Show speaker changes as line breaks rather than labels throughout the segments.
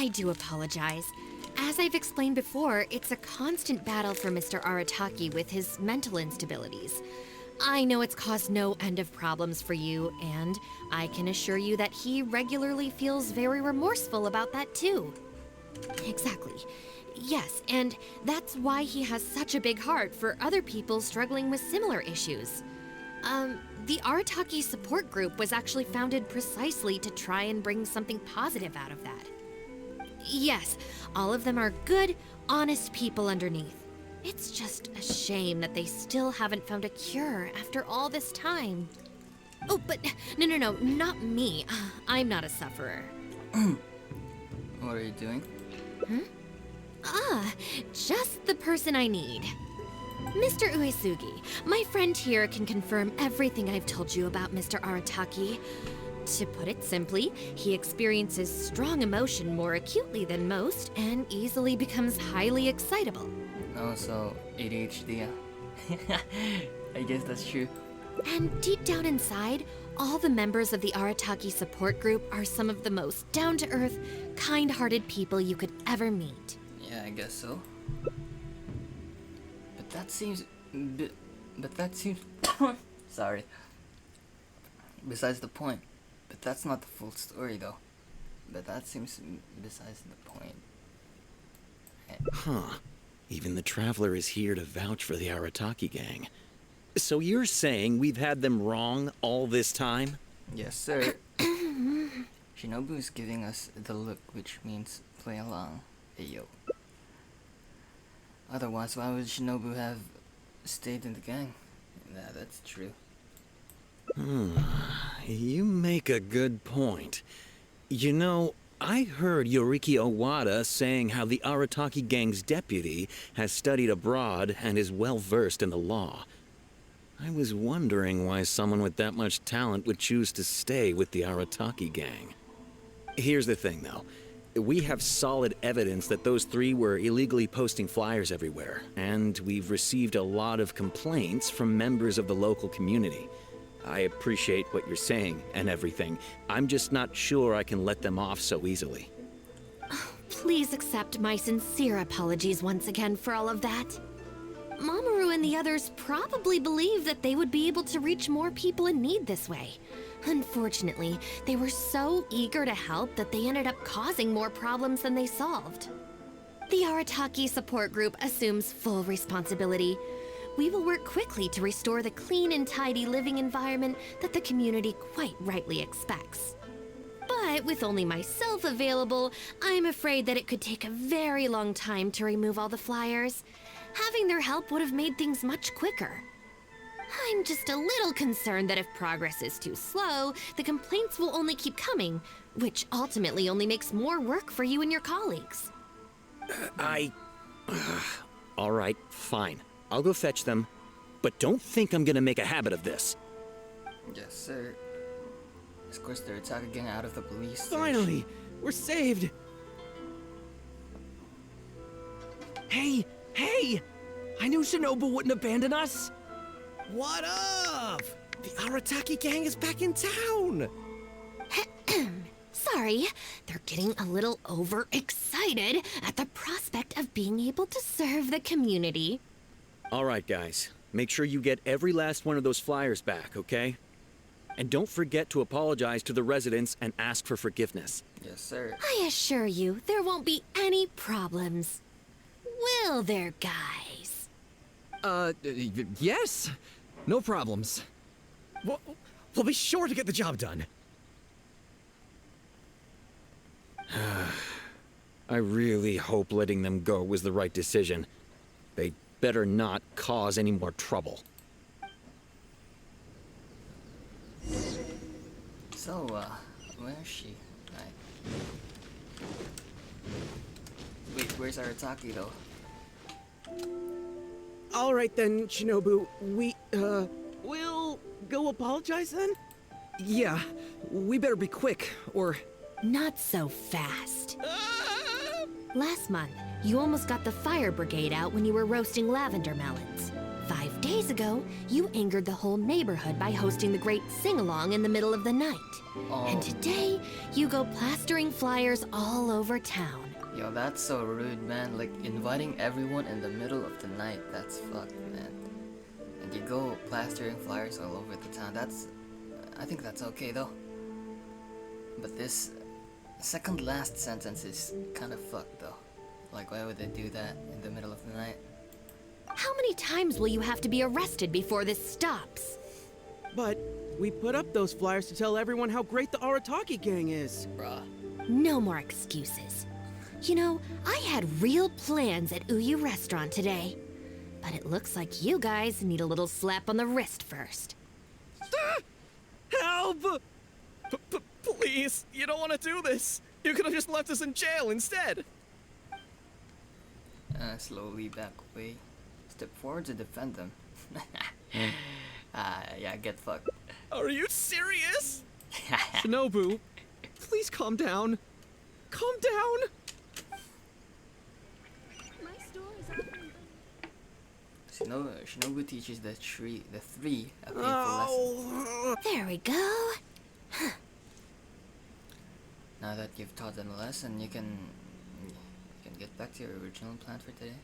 I do apologize. As I've explained before, it's a constant battle for Mr. Arataki with his mental instabilities. I know it's caused no end of problems for you, and I can assure you that he regularly feels very remorseful about that too. Exactly. Yes, and that's why he has such a big heart for other people struggling with similar issues. The Arataki support group was actually founded precisely to try and bring something positive out of that. Yes, all of them are good, honest people underneath. It's just a shame that they still haven't found a cure after all this time. Oh, but no, not me. I'm not a sufferer.
What are you doing?
Just the person I need. Mr. Uesugi, my friend here can confirm everything I've told you about Mr. Arataki. To put it simply, he experiences strong emotion more acutely than most and easily becomes highly excitable.
Oh, so ADHD. I guess that's true.
And deep down inside, all the members of the Arataki support group are some of the most down-to-earth, kind-hearted people you could ever meet.
Yeah, I guess so. But that seems... Sorry. Besides the point. But that's not the full story, though. But that seems besides the point.
Huh. Even the Traveler is here to vouch for the Arataki gang. So you're saying we've had them wrong all this time?
Yes, sir. Shinobu is giving us the look, which means play along. Ayo. Otherwise, why would Shinobu have stayed in the gang? Yeah, that's true.
You make a good point. You know, I heard Yoriki Owada saying how the Arataki gang's deputy has studied abroad and is well versed in the law. I was wondering why someone with that much talent would choose to stay with the Arataki gang. Here's the thing, though. We have solid evidence that those three were illegally posting flyers everywhere, and we've received a lot of complaints from members of the local community. I appreciate what you're saying and everything. I'm just not sure I can let them off so easily.
Please accept my sincere apologies once again for all of that. Mamoru and the others probably believed that they would be able to reach more people in need this way. Unfortunately, they were so eager to help that they ended up causing more problems than they solved. The Arataki support group assumes full responsibility. We will work quickly to restore the clean and tidy living environment that the community quite rightly expects. But with only myself available, I'm afraid that it could take a very long time to remove all the flyers. Having their help would have made things much quicker. I'm just a little concerned that if progress is too slow, the complaints will only keep coming, which ultimately only makes more work for you and your colleagues.
All right, fine. I'll go fetch them, but don't think I'm gonna make a habit of this.
Yes, sir. Of course, they're attacking out of the police station.
Finally, we're saved. Hey! I knew Shinobu wouldn't abandon us. What up? The Arataki gang is back in town.
Sorry, they're getting a little overexcited at the prospect of being able to serve the community.
All right, guys. Make sure you get every last one of those flyers back, okay? And don't forget to apologize to the residents and ask for forgiveness.
Yes, sir.
I assure you, there won't be any problems. Will there, guys?
Yes. No problems. We'll be sure to get the job done.
I really hope letting them go was the right decision. They better not cause any more trouble.
So, where is she? Wait, where's Arataki, though?
All right then, Shinobu. We'll go apologize then? Yeah, we better be quick, or...
Not so fast. Last month, you almost got the fire brigade out when you were roasting lavender melons. 5 days ago, you angered the whole neighborhood by hosting the great sing-along in the middle of the night.
Oh.
And today, you go plastering flyers all over town.
Yo, that's so rude, man. Like, inviting everyone in the middle of the night. That's fucked, man. And you go plastering flyers all over the town. I think that's okay, though. But this second last sentence is kind of fucked, though. Like, why would they do that in the middle of the night?
How many times will you have to be arrested before this stops?
But we put up those flyers to tell everyone how great the Arataki gang is.
Bruh.
No more excuses. You know, I had real plans at Uyu Restaurant today. But it looks like you guys need a little slap on the wrist first.
Help! Please, you don't want to do this. You could have just left us in jail instead.
Slowly back away. Step forward to defend them. Yeah, get fucked.
Are you serious? Shinobu, please calm down. Calm down.
Shinobu teaches the three a painful lesson.
There we go.
Now that you've taught them a lesson, you can get back to your original plan for today.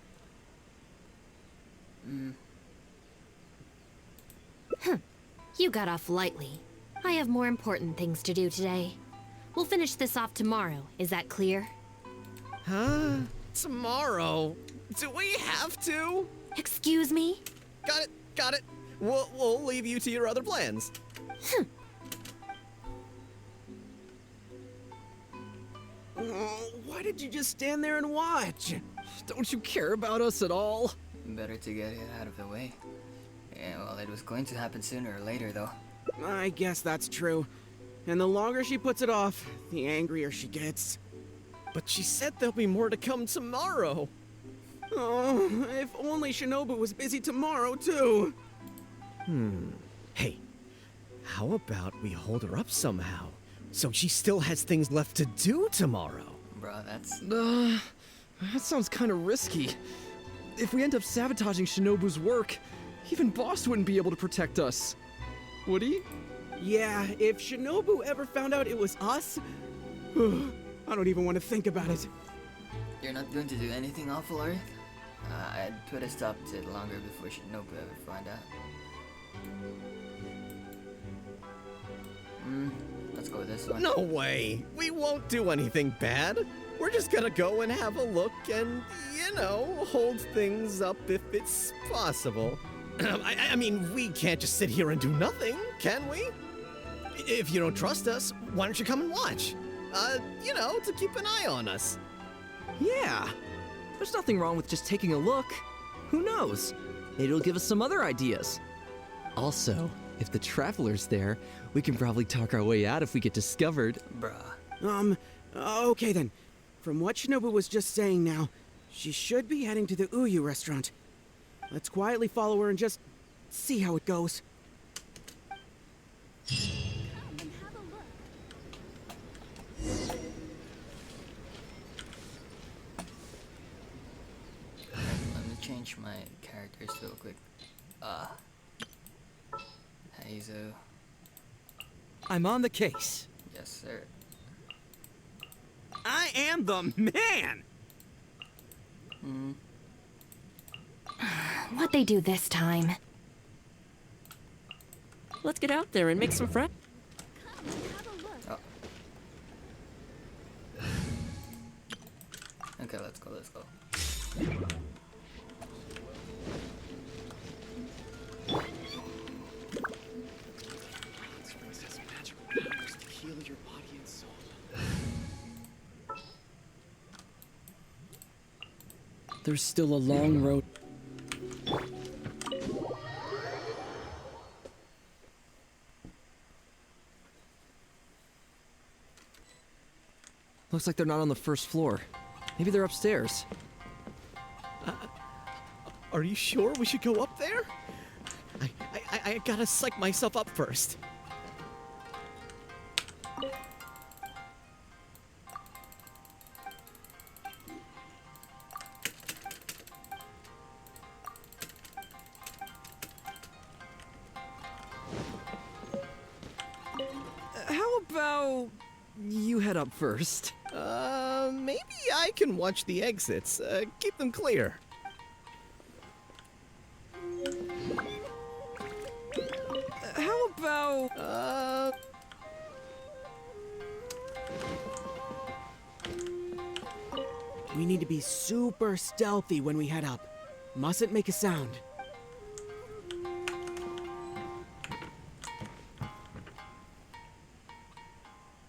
You got off lightly. I have more important things to do today. We'll finish this off tomorrow. Is that clear?
Huh? Tomorrow? Do we have to?
Excuse me?
Got it. We'll leave you to your other plans. Why did you just stand there and watch? Don't you care about us at all?
Better to get it out of the way. Yeah, well, it was going to happen sooner or later, though.
I guess that's true. And the longer she puts it off, the angrier she gets. But she said there'll be more to come tomorrow. Oh, if only Shinobu was busy tomorrow, too. Hey, how about we hold her up somehow, so she still has things left to do tomorrow?
Bruh, that's...
That sounds kind of risky. If we end up sabotaging Shinobu's work, even Boss wouldn't be able to protect us. Would he?
Yeah, if Shinobu ever found out it was us, I don't even want to think about it.
You're not going to do anything awful, are you? I'd put a stop to it longer before Shinobu ever find out. Let's go with this one.
No way! We won't do anything bad. We're just gonna go and have a look and, hold things up if it's possible. I mean, we can't just sit here and do nothing, can we? If you don't trust us, why don't you come and watch? To keep an eye on us.
Yeah. There's nothing wrong with just taking a look. Who knows? Maybe it'll give us some other ideas. Also, if the Traveler's there, we can probably talk our way out if we get discovered.
Bruh.
Okay then. From what Shinobu was just saying now, she should be heading to the Uyu restaurant. Let's quietly follow her and just see how it goes.
Let me change my characters real quick. Heizo.
I'm on the case.
Yes, sir.
I am the man!
What'd they do this time?
Let's get out there and make some friends.
Oh. Okay, let's go.
Heal your body and soul. There's still a long road. Looks like they're not on the first floor. Maybe they're upstairs.
Are you sure we should go up there? I gotta psych myself up first.
about you head up first?
Maybe I can watch the exits. Keep them clear.
How about...
We need to be super stealthy when we head up. Mustn't make a sound.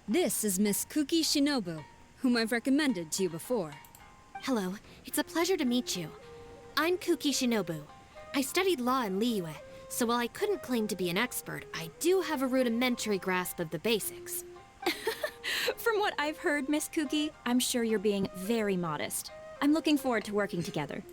This is Miss Kuki Shinobu, whom I've recommended to you before.
Hello, it's a pleasure to meet you. I'm Kuki Shinobu. I studied law in Liyue, so while I couldn't claim to be an expert, I do have a rudimentary grasp of the basics.
From what I've heard, Miss Kuki, I'm sure you're being very modest. I'm looking forward to working together.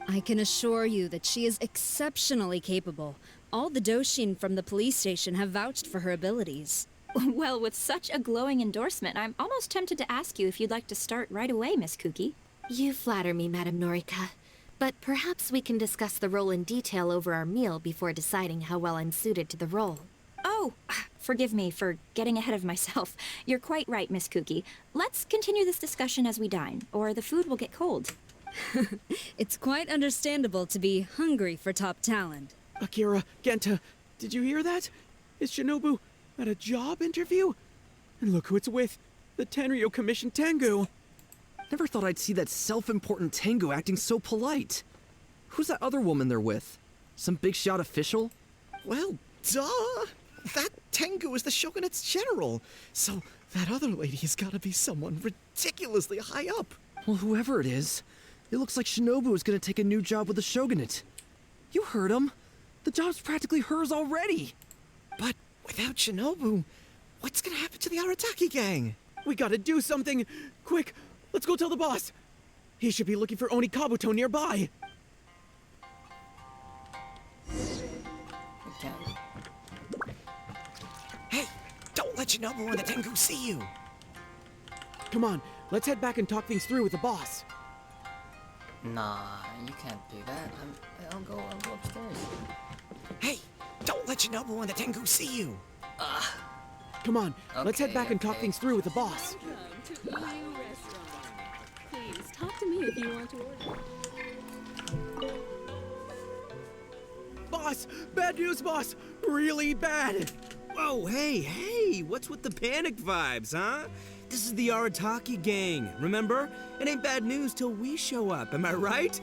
I can assure you that she is exceptionally capable. All the Doshin from the police station have vouched for her abilities.
Well, with such a glowing endorsement, I'm almost tempted to ask you if you'd like to start right away, Miss Kuki.
You flatter me, Madame Norika. But perhaps we can discuss the role in detail over our meal before deciding how well I'm suited to the role.
Oh, forgive me for getting ahead of myself. You're quite right, Miss Kuki. Let's continue this discussion as we dine, or the food will get cold.
It's quite understandable to be hungry for top talent.
Akira, Genta, did you hear that? Is Shinobu at a job interview? And look who it's with, the Tenryo Commission Tengu.
Never thought I'd see that self-important Tengu acting so polite. Who's that other woman they're with? Some big shot official?
Well, duh! That Tengu is the Shogunate's general, so that other lady has gotta be someone ridiculously high up.
Well, whoever it is, it looks like Shinobu is gonna take a new job with the Shogunate. You heard him. The job's practically hers already.
But without Shinobu, what's gonna happen to the Arataki gang?
We gotta do something! Quick, let's go tell the boss! He should be looking for Oni Kabuto nearby!
Okay.
Hey, don't let Shinobu and the Tengu see you!
Come on, let's head back and talk things through with the boss.
Nah, you can't do that. I'll go upstairs.
Hey, don't let Shinobu and the Tengu see you!
Come on, let's head
Okay,
back and talk
okay.
things through with the boss.
Please, talk to me if you want to order.
Boss! Bad news, boss! Really bad!
Whoa, hey, what's with the panic vibes, huh? This is the Arataki gang, remember? It ain't bad news till we show up, am I right?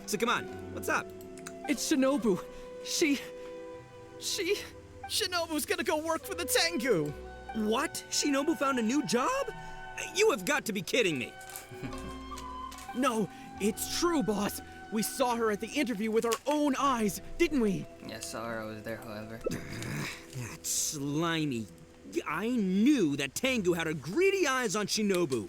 So come on, what's up?
It's Shinobu. She...
Shinobu's gonna go work for the Tengu!
What? Shinobu found a new job? You have got to be kidding me.
No, it's true, boss! We saw her at the interview with our own eyes, didn't we?
Yeah, Sara was there, however.
That's slimy. I knew that Tengu had her greedy eyes on Shinobu.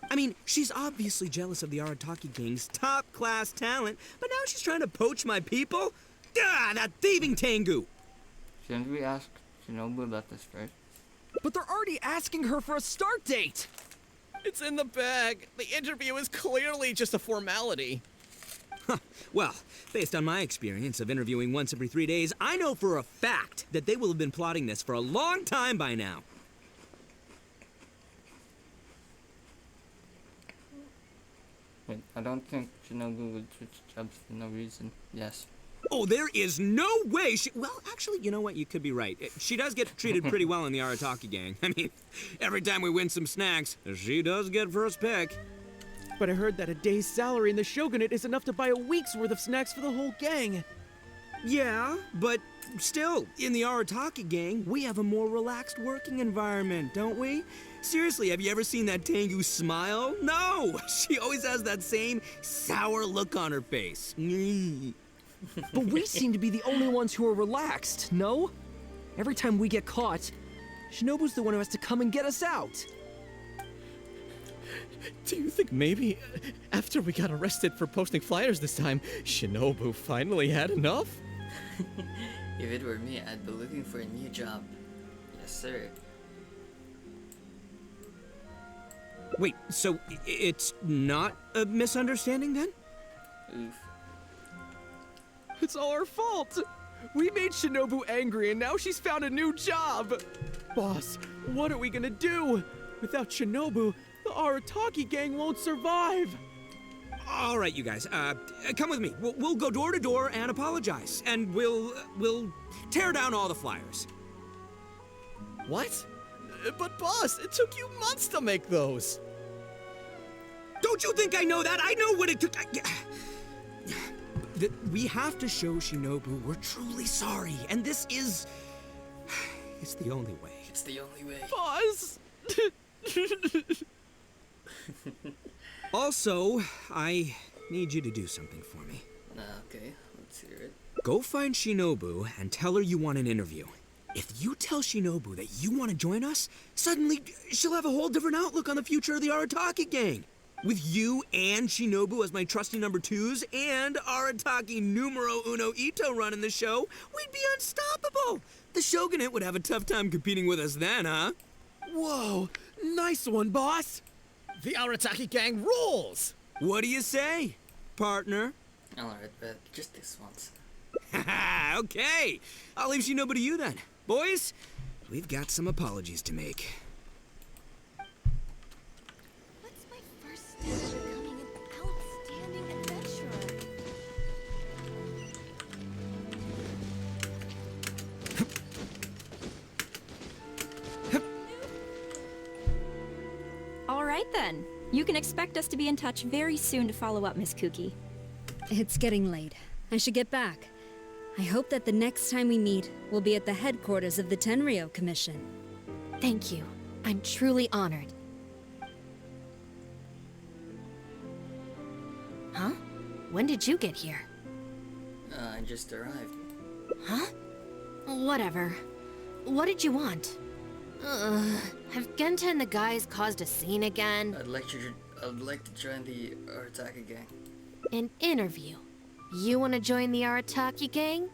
I mean, she's obviously jealous of the Arataki gang's top-class talent, but now she's trying to poach my people? Ah, that thieving Tengu!
Shouldn't we ask Shinobu about this first?
But they're already asking her for a start date!
It's in the bag. The interview is clearly just a formality.
Well, based on my experience of interviewing once every 3 days, I know for a fact that they will have been plotting this for a long time by now.
Wait, I don't think Shinobu would switch jobs for no reason. Yes.
Oh, there is no way she... Well, actually, you know what? You could be right. She does get treated pretty well in the Arataki gang. I mean, every time we win some snacks, she does get first pick.
But I heard that a day's salary in the Shogunate is enough to buy a week's worth of snacks for the whole gang.
Yeah, but still, in the Arataki gang, we have a more relaxed working environment, don't we? Seriously, have you ever seen that Tengu smile? No! She always has that same sour look on her face.
But we seem to be the only ones who are relaxed, no? Every time we get caught, Shinobu's the one who has to come and get us out.
Do you think maybe after we got arrested for posting flyers this time, Shinobu finally had enough?
If it were me, I'd be looking for a new job. Yes, sir.
Wait, so it's not a misunderstanding then?
Oof.
It's all our fault! We made Shinobu angry and now she's found a new job! Boss, What are we gonna do? Without Shinobu, the Arataki gang won't survive.
All right, you guys, come with me. We'll go door to door and apologize, and we'll tear down all the flyers.
What? But boss, it took you months to make those.
Don't you think I know that? I know what it took. We have to show Shinobu we're truly sorry, and this is... It's the only way.
It's the only way.
Boss!
Also, I need you to do something for me.
Okay, let's hear it.
Go find Shinobu and tell her you want an interview. If you tell Shinobu that you want to join us, suddenly she'll have a whole different outlook on the future of the Arataki gang. With you and Shinobu as my trusty number twos and Arataki numero uno Ito running the show, we'd be unstoppable. The Shogunate would have a tough time competing with us then, huh?
Whoa, nice one, boss!
The Arataki gang rules!
What do you say, partner?
Alright, but just this once.
Okay, I'll leave Shinobu to you then. Boys, we've got some apologies to make.
What's my first step to becoming an outstanding adventurer?
All right then. You can expect us to be in touch very soon to follow up, Miss Kuki.
It's getting late. I should get back. I hope that the next time we meet, we'll be at the headquarters of the Tenryo Commission.
Thank you. I'm truly honored. Huh? When did you get here?
I just arrived.
Huh? Whatever. What did you want? Have Genta and the guys caused a scene again?
I'd like to join the Arataki gang.
An interview? You want to join the Arataki gang?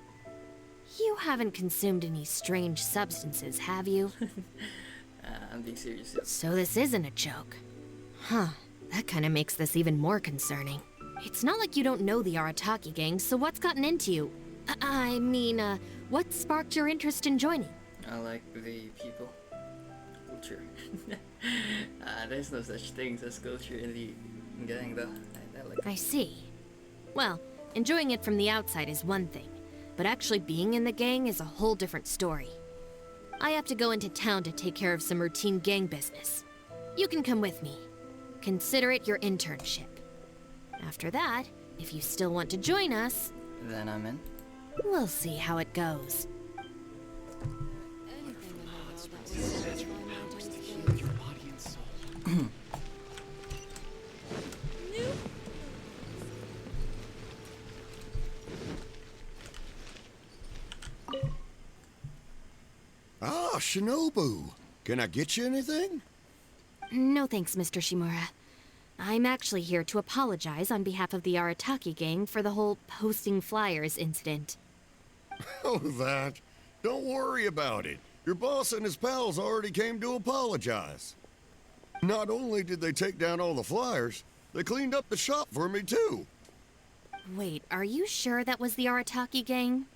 You haven't consumed any strange substances, have you?
I'm being serious.
So this isn't a joke. Huh. That kind of makes this even more concerning. It's not like you don't know the Arataki gang, so what's gotten into you? I mean, what sparked your interest in joining?
I like the people. Culture. There's no such thing as culture in the gang, though. I like it.
I see. Well, enjoying it from the outside is one thing, but actually being in the gang is a whole different story. I have to go into town to take care of some routine gang business. You can come with me. Consider it your internship. After that, if you still want to join us,
Then I'm in.
we'll see how it goes.
Ah, Shinobu. Can I get you anything?
No thanks, Mr. Shimura. I'm actually here to apologize on behalf of the Arataki gang for the whole posting flyers incident.
Oh, that. Don't worry about it. Your boss and his pals already came to apologize. Not only did they take down all the flyers, they cleaned up the shop for me, too.
Wait, are you sure that was the Arataki gang?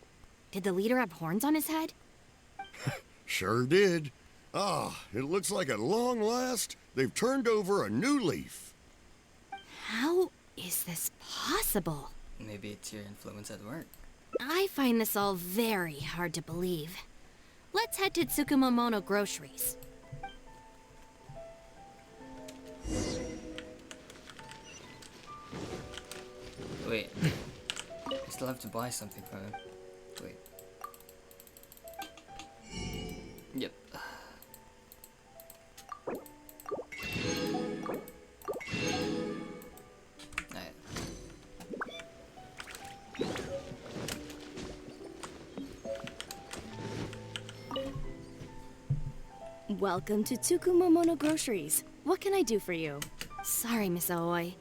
Did the leader have horns on his head?
Sure did. Ah, it looks like at long last, they've turned over a new leaf.
How is this possible?
Maybe it's your influence at work.
I find this all very hard to believe. Let's head to Tsukumomono Groceries.
Wait. I still have to buy something from him. Wait. Yep. Alright.
Welcome to Tsukumomono Groceries. What can I do for you?
Sorry, Miss Aoi.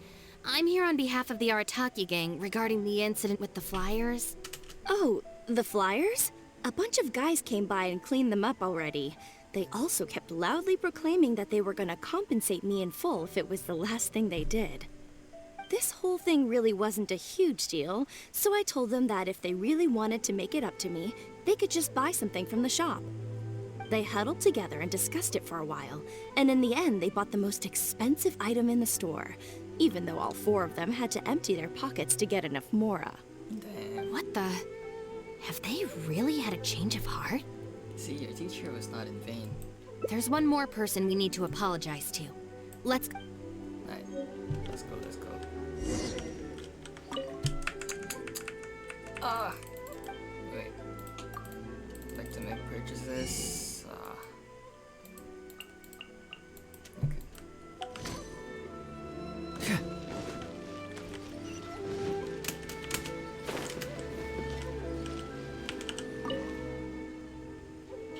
I'm here on behalf of the Arataki gang regarding the incident with the flyers.
Oh, the flyers? A bunch of guys came by and cleaned them up already. They also kept loudly proclaiming that they were gonna compensate me in full if it was the last thing they did. This whole thing really wasn't a huge deal, so I told them that if they really wanted to make it up to me, they could just buy something from the shop. They huddled together and discussed it for a while, and in the end, they bought the most expensive item in the store, even though all 4 of them had to empty their pockets to get enough mora.
Damn.
What the? Have they really had a change of heart?
See, your teacher was not in vain.
There's one more person we need to apologize to. Let's go.
Alright, let's go, let's go. Ah! Wait. I'd like to make purchases. Okay.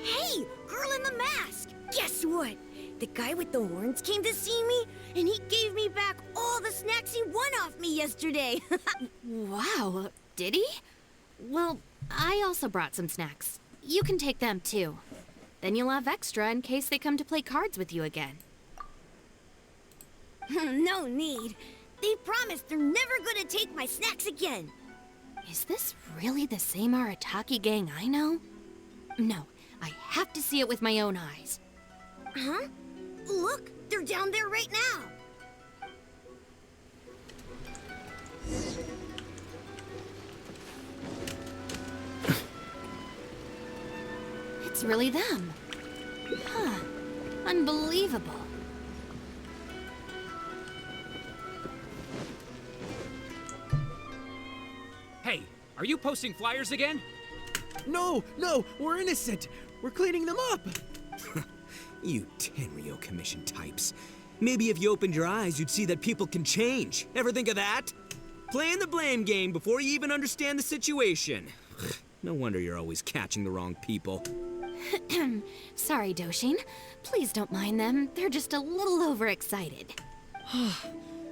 Hey, girl in the mask! Guess what? The guy with the horns came to see me, and he gave me back all the snacks he won off me yesterday.
Wow, did he? Well, I also brought some snacks. You can take them too. Then you'll have extra in case they come to play cards with you again.
No need. They promised they're never gonna take my snacks again.
Is this really the same Arataki gang I know? No, I have to see it with my own eyes.
Huh? Look, they're down there right now.
It's really them. Huh. Unbelievable.
Hey, are you posting flyers again?
No, no, we're innocent. We're cleaning them up.
You Tenryo Commission types. Maybe if you opened your eyes, you'd see that people can change. Ever think of that? Playing the blame game before you even understand the situation. No wonder you're always catching the wrong people.
Sorry, Doshin. Please don't mind them. They're just a little overexcited.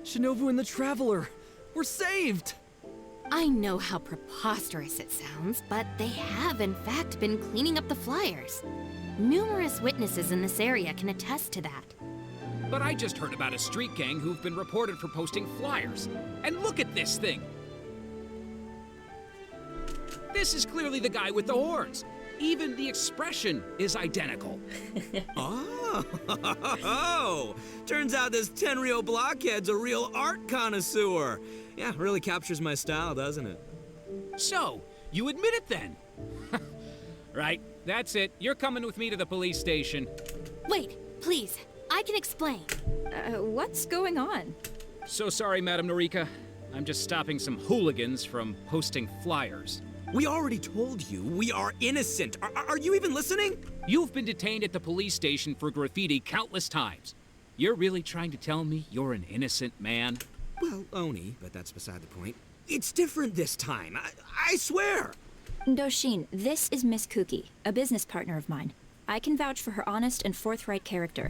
Shinobu and the Traveler. We're saved!
I know how preposterous it sounds, but they have in fact been cleaning up the flyers. Numerous witnesses in this area can attest to that.
But I just heard about a street gang who've been reported for posting flyers. And look at this thing! This is clearly the guy with the horns. Even the expression is identical.
Oh, turns out this Tenryo blockhead's a real art connoisseur. Yeah, really captures my style, doesn't it?
So, you admit it then? Right, that's it. You're coming with me to the police station.
Wait, please. I can explain.
What's going on?
So sorry, Madam Norika. I'm just stopping some hooligans from posting flyers.
We already told you we are innocent. Are you even listening?
You've been detained at the police station for graffiti countless times. You're really trying to tell me you're an innocent man?
Well, Oni, but that's beside the point. It's different this time. I swear.
Doshin, this is Miss Kuki, a business partner of mine. I can vouch for her honest and forthright character.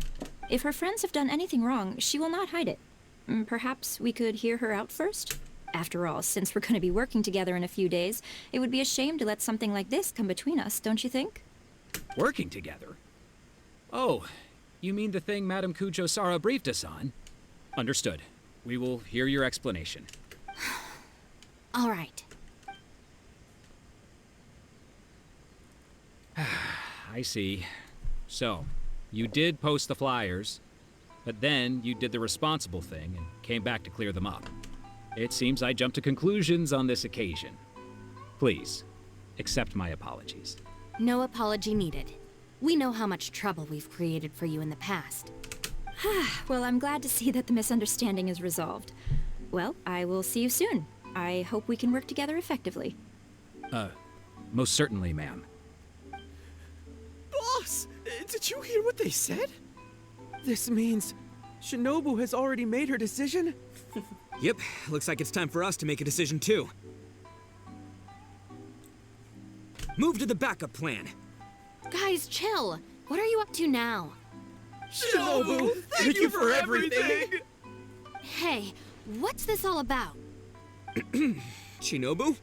If her friends have done anything wrong, she will not hide it. Perhaps we could hear her out first? After all, since we're going to be working together in a few days, it would be a shame to let something like this come between us, don't you think?
Working together? Oh, you mean the thing Madame Kujo-Sara briefed us on? Understood. We will hear your explanation.
All right.
I see. So, you did post the flyers, but then you did the responsible thing and came back to clear them up. It seems I jumped to conclusions on this occasion. Please, accept my apologies.
No apology needed. We know how much trouble we've created for you in the past.
Well, I'm glad to see that the misunderstanding is resolved. Well, I will see you soon. I hope we can work together effectively.
Most certainly, ma'am.
Boss, did you hear what they said? This means Shinobu has already made her decision?
Yep, looks like it's time for us to make a decision too. Move to the backup plan.
Guys, chill. What are you up to now?
Shinobu, thank you for everything!
Hey, what's this all about?
Shinobu,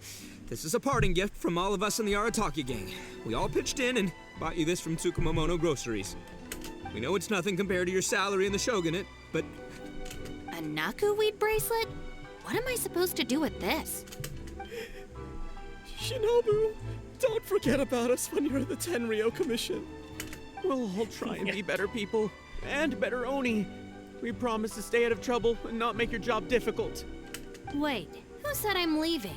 this is a parting gift from all of us in the Arataki gang. We all pitched in and bought you this from Tsukumamono Groceries. We know it's nothing compared to your salary in the shogunate, but...
A Naku weed bracelet? What am I supposed to do with this?
Shinobu, don't forget about us when you're at the Tenryo Commission. We'll all try and be better people. And better Oni. We promise to stay out of trouble and not make your job difficult.
Wait, who said I'm leaving?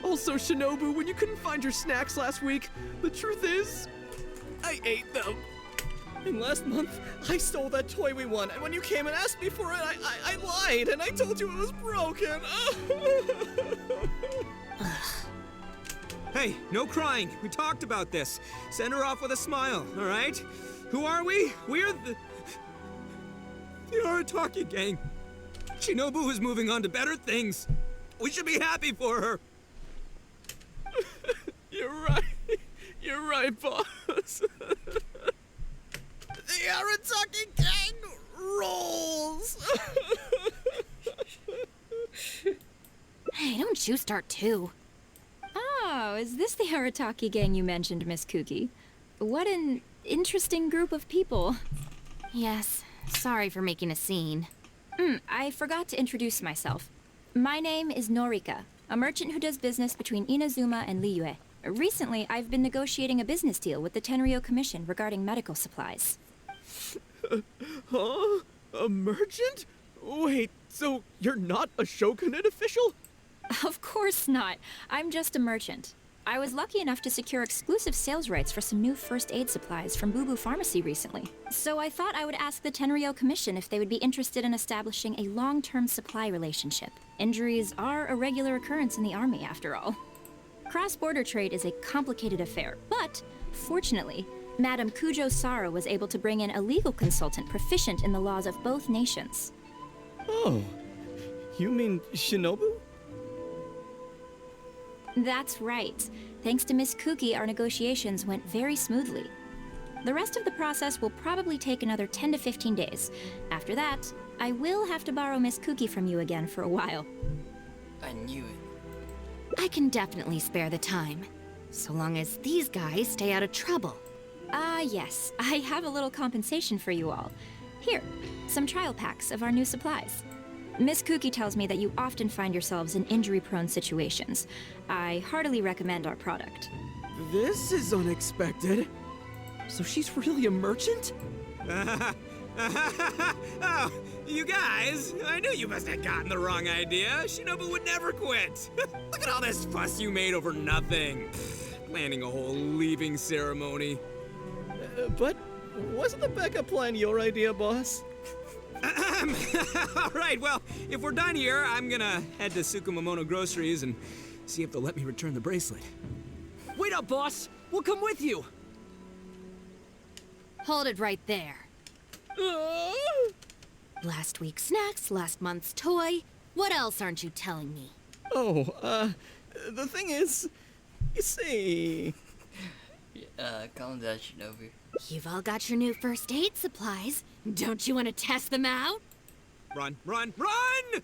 Also, Shinobu, when you couldn't find your snacks last week, the truth is, I ate them. And last month, I stole that toy we won, and when you came and asked me for it, I lied, and I told you it was broken.
Hey, no crying. We talked about this. Send her off with a smile, all right? Who are we? We're the Arataki gang. Shinobu is moving on to better things. We should be happy for her.
You're right. You're right, boss. The Arataki gang rolls.
Hey, don't you start too.
Oh, is this the Arataki gang you mentioned, Miss Kuki? What an interesting group of people.
Yes, sorry for making a scene.
I forgot to introduce myself. My name is Norika, a merchant who does business between Inazuma and Liyue. Recently, I've been negotiating a business deal with the Tenryo Commission regarding medical supplies.
Huh? A merchant? Wait, so you're not a Shogunate official?
Of course not. I'm just a merchant. I was lucky enough to secure exclusive sales rights for some new first aid supplies from Boo Boo Pharmacy recently. So I thought I would ask the Tenryo Commission if they would be interested in establishing a long-term supply relationship. Injuries are a regular occurrence in the army, after all. Cross-border trade is a complicated affair, but fortunately, Madame Kujo Sara was able to bring in a legal consultant proficient in the laws of both nations.
Oh, you mean Shinobu?
That's right. Thanks to Miss Kuki, our negotiations went very smoothly. The rest of the process will probably take another 10 to 15 days. After that, I will have to borrow Miss Kuki from you again for a while.
I knew it.
I can definitely spare the time, so long as these guys stay out of trouble.
Yes. I have a little compensation for you all. Here, some trial packs of our new supplies. Miss Kuki tells me that you often find yourselves in injury-prone situations. I heartily recommend our product.
This is unexpected.
So she's really a merchant?
Oh, you guys, I knew you must have gotten the wrong idea. Shinobu would never quit. Look at all this fuss you made over nothing. Planning a whole leaving ceremony.
But wasn't the backup plan your idea, boss?
All right, well, if we're done here, I'm gonna head to Tsukumomono Groceries and see if they'll let me return the bracelet.
Wait up, boss! We'll come with you!
Hold it right there. Last week's snacks, last month's toy. What else aren't you telling me?
Oh, the thing is, you see...
Calm down, Shinobu.
You've all got your new first aid supplies. Don't you want to test them out?
Run, run, run!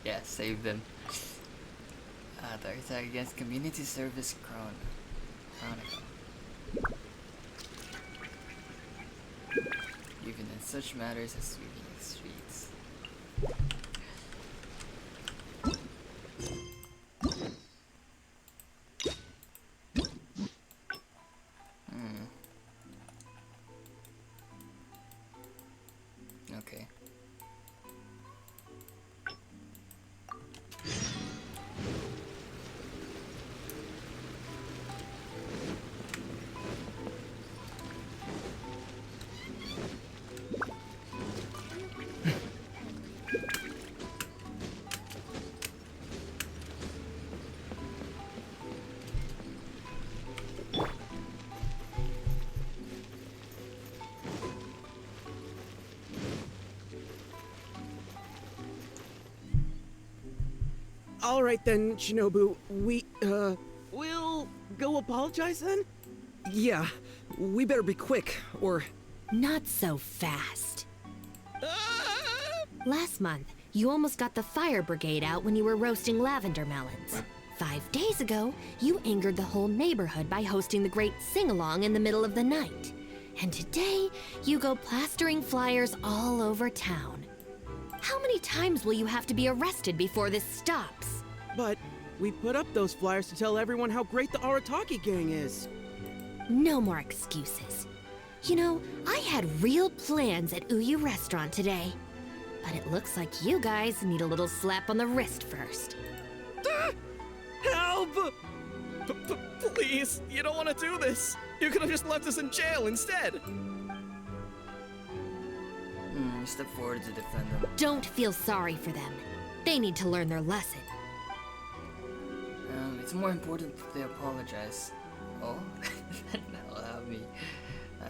Yeah, save them. The attack against community service chronicle. Even in such matters as sweeping the streets. Okay.
All right then, Shinobu. We'll go apologize then?
Yeah, we better be quick, or...
Not so fast. Last month, you almost got the fire brigade out when you were roasting lavender melons. 5 days ago, you angered the whole neighborhood by hosting the great sing-along in the middle of the night. And today, you go plastering flyers all over town. How many times will you have to be arrested before this stops?
But We put up those flyers to tell everyone how great the Arataki gang is.
No more excuses. You know, I had real plans at Uyu Restaurant today. But it looks like you guys need a little slap on the wrist first.
Help! Please, you don't want to do this. You could have just left us in jail instead.
Step forward to defend them.
Don't feel sorry for them. They need to learn their lesson.
It's more important that they apologize. Oh? That'll help me.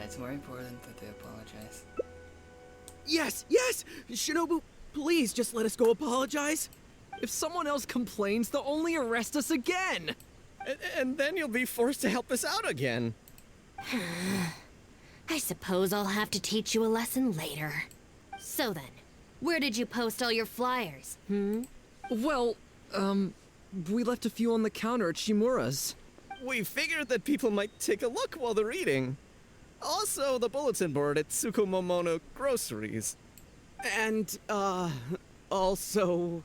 It's more important that they apologize.
Yes, yes! Shinobu, please just let us go apologize.
If someone else complains, they'll only arrest us again!
And then you'll be forced to help us out again.
I suppose I'll have to teach you a lesson later. So then, where did you post all your flyers,
Well, we left a few on the counter at Shimura's.
We figured that people might take a look while they're eating. Also, the bulletin board at Tsukumomono Groceries.
And, also...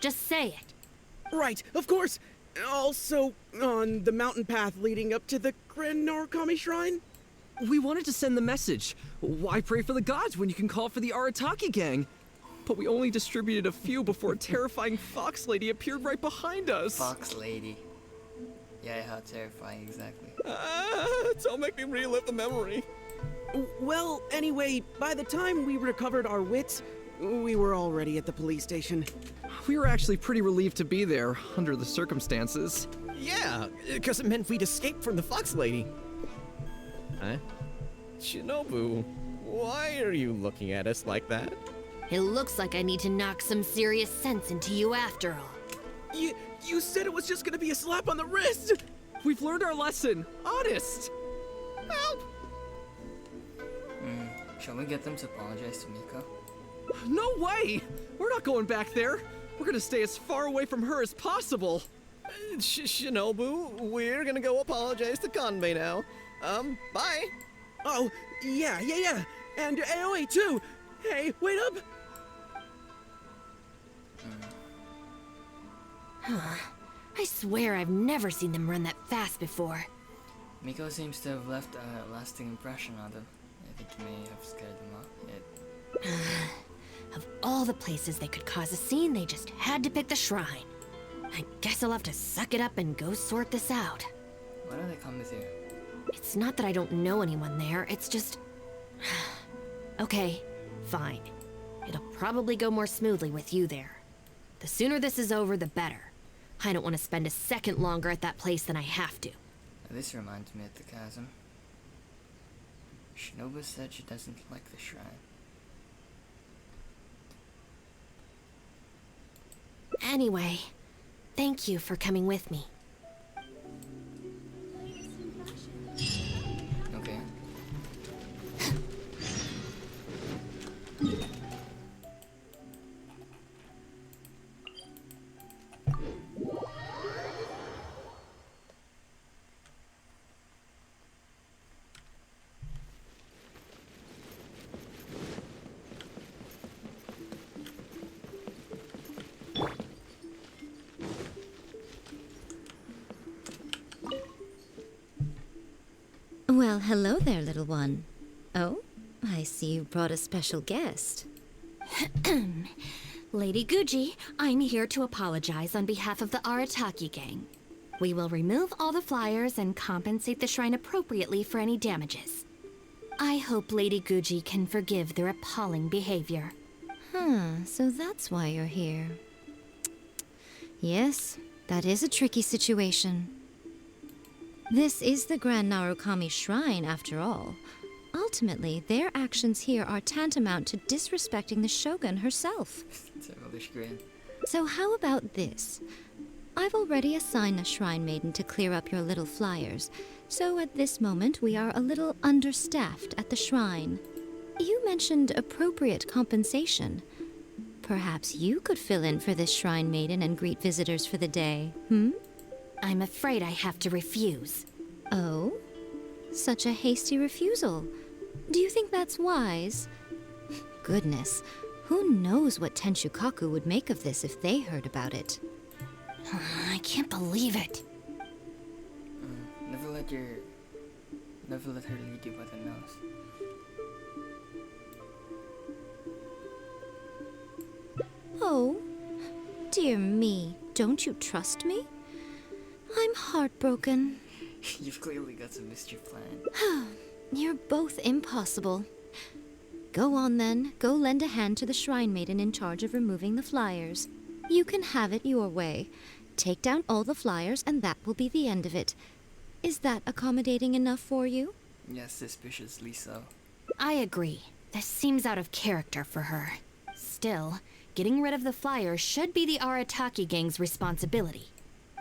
Just say it.
Right, of course! Also, on the mountain path leading up to the Grand Narukami Shrine?
We wanted to send the message. Why pray for the gods when you can call for the Arataki gang? But we only distributed a few before a terrifying fox lady appeared right behind us.
Fox lady. Yeah, how terrifying exactly.
Don't make me relive the memory.
Well, anyway, by the time we recovered our wits, we were already at the police station.
We were actually pretty relieved to be there, under the circumstances.
Yeah, because it meant we'd escape from the fox lady. Huh? Shinobu, why are you looking at us like that?
It looks like I need to knock some serious sense into you after all.
You said it was just gonna be a slap on the wrist!
We've learned our lesson, honest!
Help!
Shall we get them to apologize to Miko?
No way! We're not going back there. We're gonna stay as far away from her as possible.
Shinobu, we're gonna go apologize to Kanbei now. Bye.
Oh, yeah. And Aoi too! Hey, wait up!
I swear I've never seen them run that fast before.
Miko seems to have left a lasting impression on them. I think he may have scared them off.
Of all the places they could cause a scene, they just had to pick the shrine. I guess I'll have to suck it up and go sort this out.
Why don't they come with you?
It's not that I don't know anyone there, it's just... Okay, fine. It'll probably go more smoothly with you there. The sooner this is over, the better. I don't want to spend a second longer at that place than I have to.
This reminds me of the chasm. Shinobu said she doesn't like the shrine.
Anyway, thank you for coming with me.
Okay.
Well, hello there, little one. Oh, I see you brought a special guest.
Lady Guji, I'm here to apologize on behalf of the Arataki gang. We will remove all the flyers and compensate the shrine appropriately for any damages. I hope Lady Guji can forgive their appalling behavior.
So that's why you're here. Yes, that is a tricky situation. This is the Grand Narukami Shrine, after all. Ultimately, their actions here are tantamount to disrespecting the Shogun herself.
Devilish grin.
So how about this? I've already assigned a shrine maiden to clear up your little flyers, so at this moment we are a little understaffed at the shrine. You mentioned appropriate compensation. Perhaps you could fill in for this shrine maiden and greet visitors for the day,
I'm afraid I have to refuse.
Oh? Such a hasty refusal. Do you think that's wise? Goodness, Who knows what Tenshukaku would make of this if they heard about it?
I can't believe it.
Never let her lead you by the nose.
Oh, dear me, don't you trust me? I'm heartbroken.
You've clearly got some mischief planned.
You're both impossible. Go on then, go lend a hand to the Shrine Maiden in charge of removing the flyers. You can have it your way. Take down all the flyers and that will be the end of it. Is that accommodating enough for you?
Yes, suspiciously so.
I agree. This seems out of character for her. Still, getting rid of the flyers should be the Arataki gang's responsibility.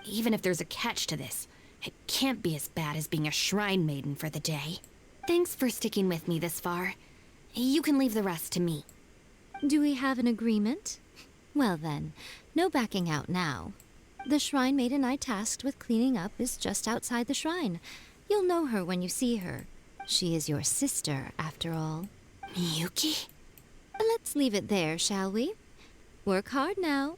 Even if there's a catch to this, it can't be as bad as being a Shrine Maiden for the day. Thanks for sticking with me this far. You can leave the rest to me.
Do we have an agreement? Well then, no backing out now. The Shrine Maiden I tasked with cleaning up is just outside the shrine. You'll know her when you see her. She is your sister, after all.
Miyuki?
Let's leave it there, shall we? Work hard now.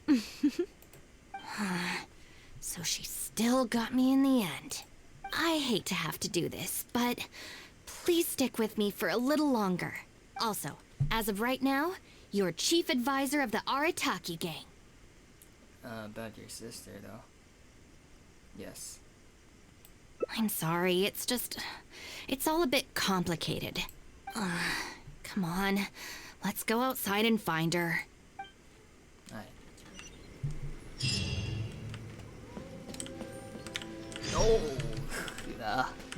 So she still got me in the end. I hate to have to do this, but please stick with me for a little longer. Also, as of right now, you're chief advisor of the Arataki gang.
About your sister, though. Yes.
I'm sorry, it's all a bit complicated. Come on, let's go outside and find her.
Oh!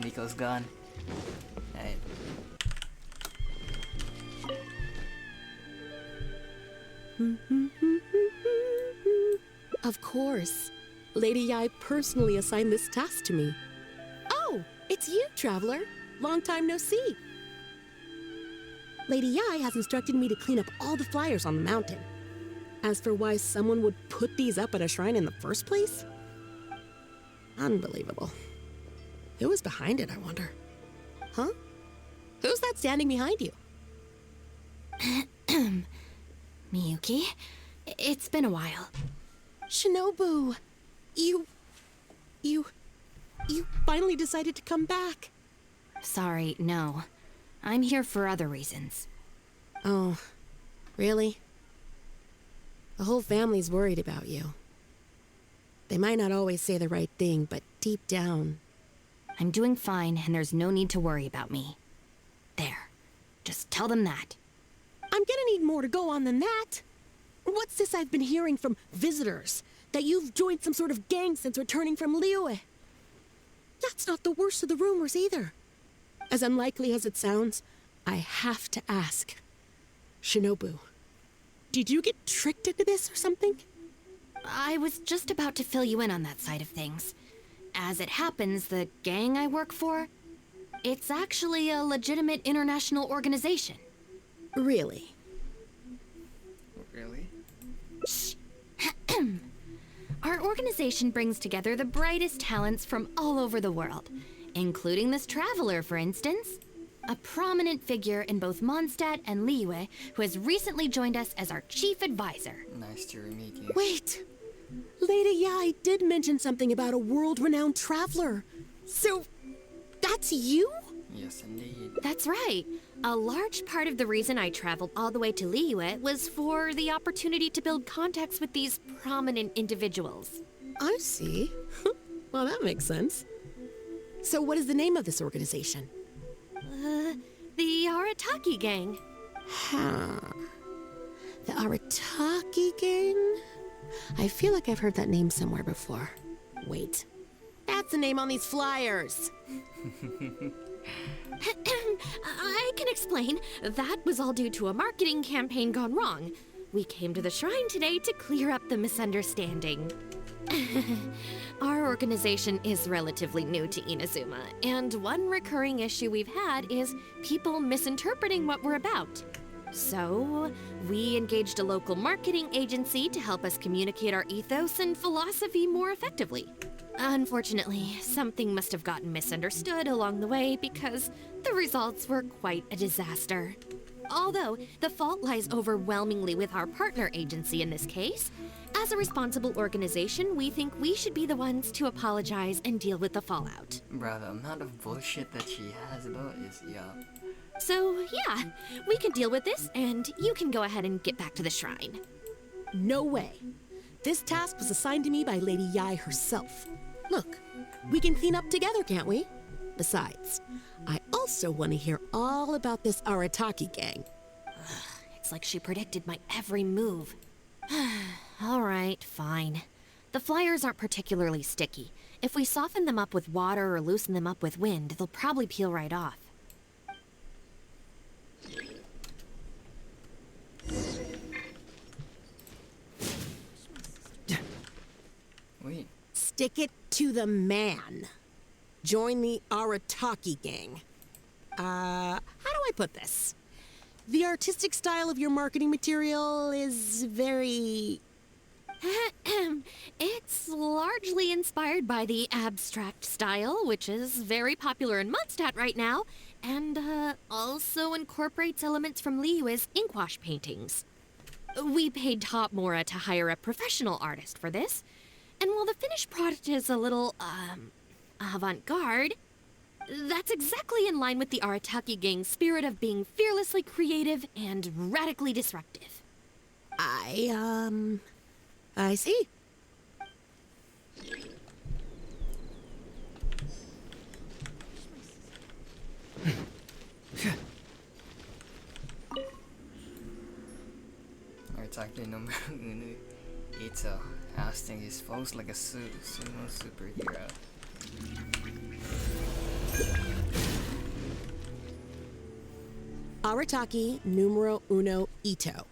Nico's gone. Alright.
Of course. Lady Yai personally assigned this task to me. Oh, it's you, Traveler. Long time no see. Lady Yai has instructed me to clean up all the flyers on the mountain. As for why someone would put these up at a shrine in the first place? Unbelievable. Who was behind it, I wonder? Huh? Who's that standing behind you?
Miyuki, it's been a while.
Shinobu, you finally decided to come back.
Sorry, no. I'm here for other reasons.
Oh, really? The whole family's worried about you. They might not always say the right thing, but deep down...
I'm doing fine, and there's no need to worry about me. There. Just tell them that.
I'm gonna need more to go on than that. What's this I've been hearing from visitors? That you've joined some sort of gang since returning from Liyue? That's not the worst of the rumors either. As unlikely as it sounds, I have to ask. Shinobu, did you get tricked into this or something?
I was just about to fill you in on that side of things. As it happens, the gang I work for, it's actually a legitimate international organization.
Really?
Really?
Shh. Our organization brings together the brightest talents from all over the world, including this traveler, for instance. A prominent figure in both Mondstadt and Liyue, who has recently joined us as our chief advisor.
Nice to meet you.
Wait! Lady Yai did mention something about a world-renowned traveler. So, that's you?
Yes, indeed.
That's right. A large part of the reason I traveled all the way to Liyue was for the opportunity to build contacts with these prominent individuals.
I see. Well, that makes sense. So what is the name of this organization?
The Arataki gang.
Huh. The Arataki gang? I feel like I've heard that name somewhere before. Wait. That's the name on these flyers!
I can explain. That was all due to a marketing campaign gone wrong. We came to the shrine today to clear up the misunderstanding. Our organization is relatively new to Inazuma, and one recurring issue we've had is people misinterpreting what we're about. So, we engaged a local marketing agency to help us communicate our ethos and philosophy more effectively. Unfortunately, something must have gotten misunderstood along the way because the results were quite a disaster. Although, the fault lies overwhelmingly with our partner agency in this case. As a responsible organization, we think we should be the ones to apologize and deal with the fallout.
Bruh, the amount of bullshit that she has though is, yeah.
So, yeah, we can deal with this, and you can go ahead and get back to the shrine.
No way. This task was assigned to me by Lady Yai herself. Look, we can clean up together, can't we? Besides, I also want to hear all about this Arataki gang.
It's like she predicted my every move. All right, fine. The flyers aren't particularly sticky. If we soften them up with water or loosen them up with wind, they'll probably peel right off.
Wait.
Stick it to the man. Join the Arataki gang. How do I put this? The artistic style of your marketing material is very...
It's largely inspired by the abstract style, which is very popular in Mondstadt right now, and also incorporates elements from Liyue's inkwash paintings. We paid Top Mora to hire a professional artist for this, and while the finished product is a little, avant-garde, that's exactly in line with the Arataki gang's spirit of being fearlessly creative and radically disruptive.
I see.
Arataki no Unu Ito, ousting his foes like a sumo superhero.
Arataki numero uno Ito.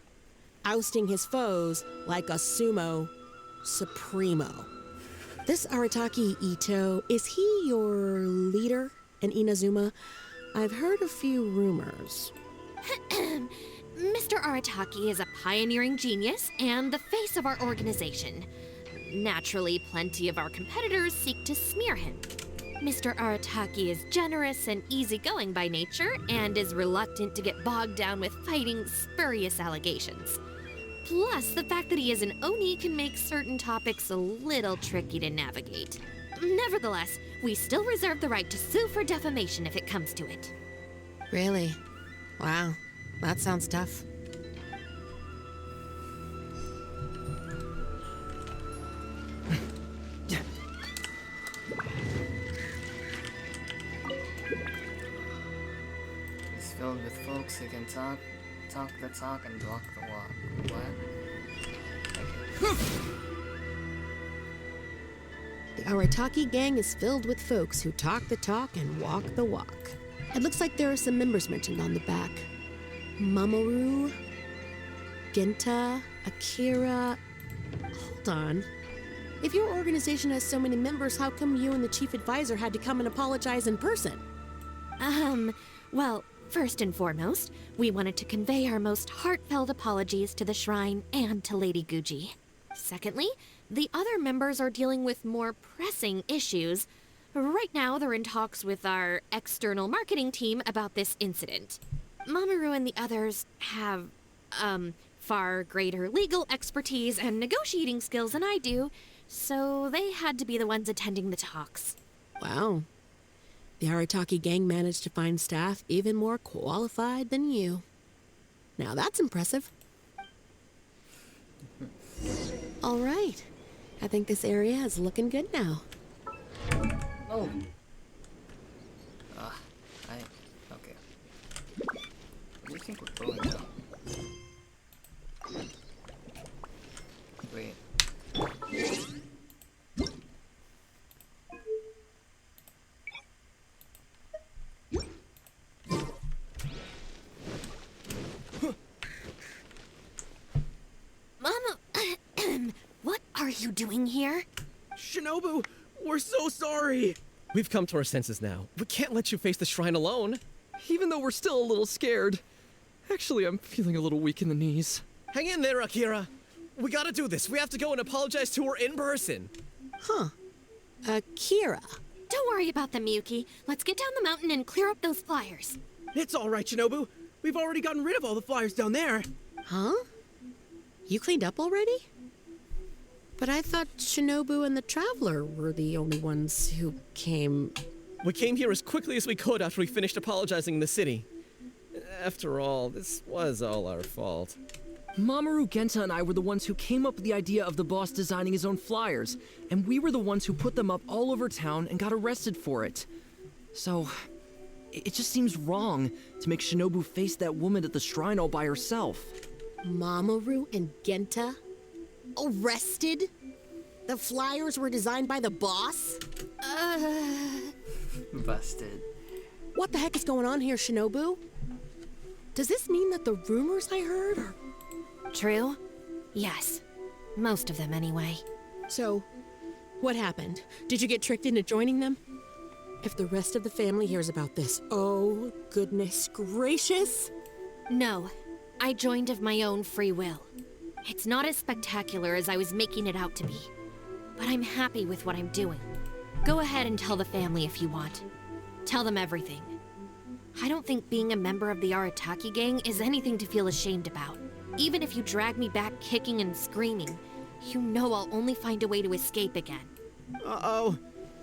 Ousting his foes like a sumo supremo. This Arataki Ito, is he your leader in Inazuma? I've heard a few rumors.
Mr. Arataki is a pioneering genius and the face of our organization. Naturally, plenty of our competitors seek to smear him. Mr. Arataki is generous and easygoing by nature and is reluctant to get bogged down with fighting spurious allegations. Plus, the fact that he is an Oni can make certain topics a little tricky to navigate. Nevertheless, we still reserve the right to sue for defamation if it comes to it.
Really? Wow, that sounds tough.
It's filled with folks who can talk the talk and walk the walk. What?
The Arataki gang is filled with folks who talk the talk and walk the walk. It looks like there are some members mentioned on the back. Mamoru, Genta, Akira... Hold on. If your organization has so many members, how come you and the chief advisor had to come and apologize in person?
Well, first and foremost, we wanted to convey our most heartfelt apologies to the shrine and to Lady Guji. Secondly, the other members are dealing with more pressing issues. Right now, they're in talks with our external marketing team about this incident. Mamoru and the others have, far greater legal expertise and negotiating skills than I do, so they had to be the ones attending the talks.
Wow. The Arataki gang managed to find staff even more qualified than you. Now that's impressive. All right. I think this area is looking good now.
Oh. Okay. Where do you think we're going now? Wait.
Mama, what are you doing here?
Shinobu, we're so sorry. We've come to our senses now. We can't let you face the shrine alone.
Even though we're still a little scared. Actually, I'm feeling a little weak in the knees.
Hang in there, Akira. We gotta do this. We have to go and apologize to her in person.
Huh. Akira.
Don't worry about them, Yuki. Let's get down the mountain and clear up those flyers.
It's all right, Shinobu.
We've already gotten rid of all the flyers down there.
Huh? You cleaned up already? But I thought Shinobu and the Traveler were the only ones who came...
We came here as quickly as we could after we finished apologizing in the city. After all, this was all our fault.
Mamoru, Genta, and I were the ones who came up with the idea of the boss designing his own flyers, and we were the ones who put them up all over town and got arrested for it. So, it just seems wrong to make Shinobu face that woman at the shrine all by herself.
Mamoru and Genta? Arrested? The flyers were designed by the boss?
Busted.
What the heck is going on here, Shinobu? Does this mean that the rumors I heard are...
True? Yes. Most of them, anyway.
So, what happened? Did you get tricked into joining them? If the rest of the family hears about this, oh, goodness gracious!
No. I joined of my own free will. It's not as spectacular as I was making it out to be. But I'm happy with what I'm doing. Go ahead and tell the family if you want. Tell them everything. I don't think being a member of the Arataki gang is anything to feel ashamed about. Even if you drag me back kicking and screaming, you know I'll only find a way to escape again.
Uh-oh.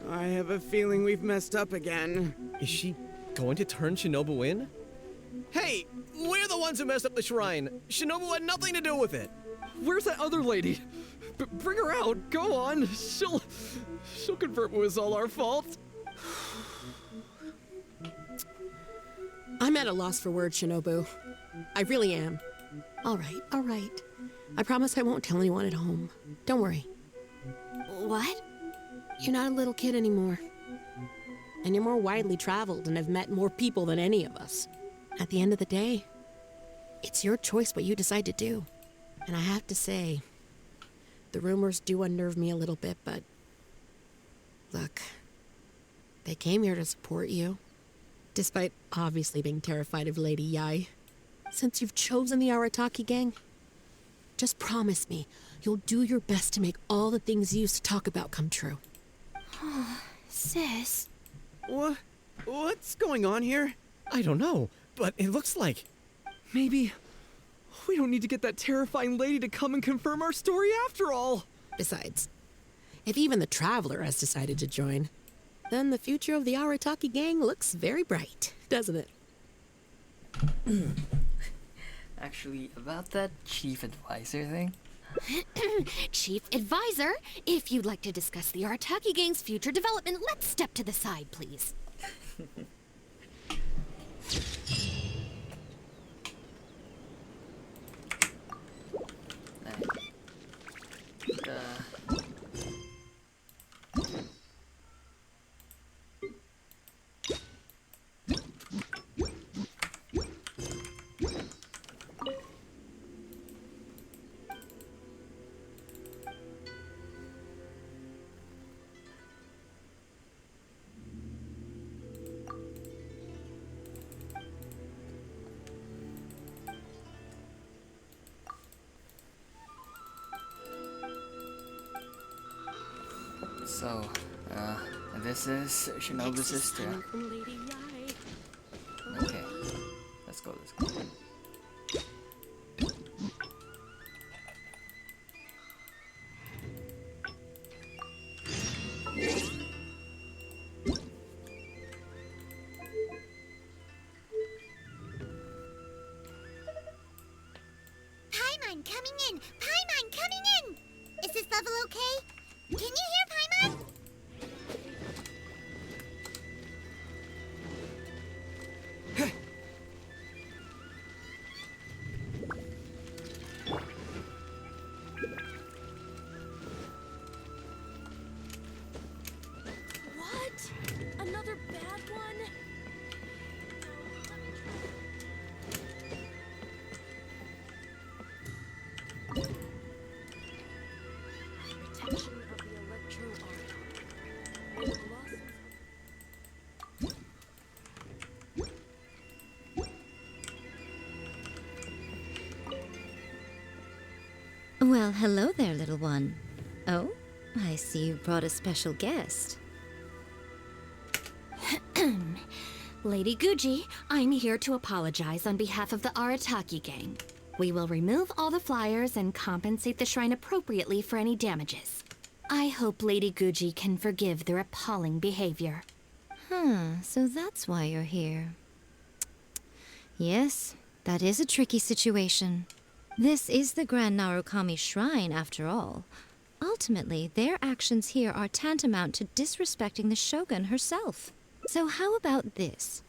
I have a feeling we've messed up again.
Is she going to turn Shinobu in? Hey, we're the ones who messed up the shrine. Shinobu had nothing to do with it.
Where's that other lady? Bring her out. Go on. She'll confirm it was all our fault.
I'm at a loss for words, Shinobu. I really am. All right. I promise I won't tell anyone at home. Don't worry.
What?
You're not a little kid anymore. And you're more widely traveled and have met more people than any of us. At the end of the day, it's your choice what you decide to do. And I have to say, the rumors do unnerve me a little bit, but... Look, they came here to support you. Despite obviously being terrified of Lady Yai. Since you've chosen the Arataki gang, just promise me you'll do your best to make all the things you used to talk about come true.
Sis.
What's going on here?
I don't know, but it looks like...
Maybe we don't need to get that terrifying lady to come and confirm our story after all.
Besides, if even the Traveler has decided to join, then the future of the Arataki gang looks very bright, doesn't it?
Actually, about that chief advisor thing.
Chief Advisor, if you'd like to discuss the Arataki gang's future development, let's step to the side, please.
So, this is Shinobu's sister. Okay, let's go.
Paimon coming in! Paimon coming in! Is this level okay? Can you hear Paimon?
What? Another bad one? Protection of the electro-art.
Well, hello there, little one. Oh, I see you brought a special guest.
Lady Guji, I'm here to apologize on behalf of the Arataki gang. We will remove all the flyers and compensate the shrine appropriately for any damages. I hope Lady Guji can forgive their appalling behavior.
So that's why you're here. Yes, that is a tricky situation. This is the Grand Narukami Shrine, after all. Ultimately, their actions here are tantamount to disrespecting the Shogun herself. So how about this?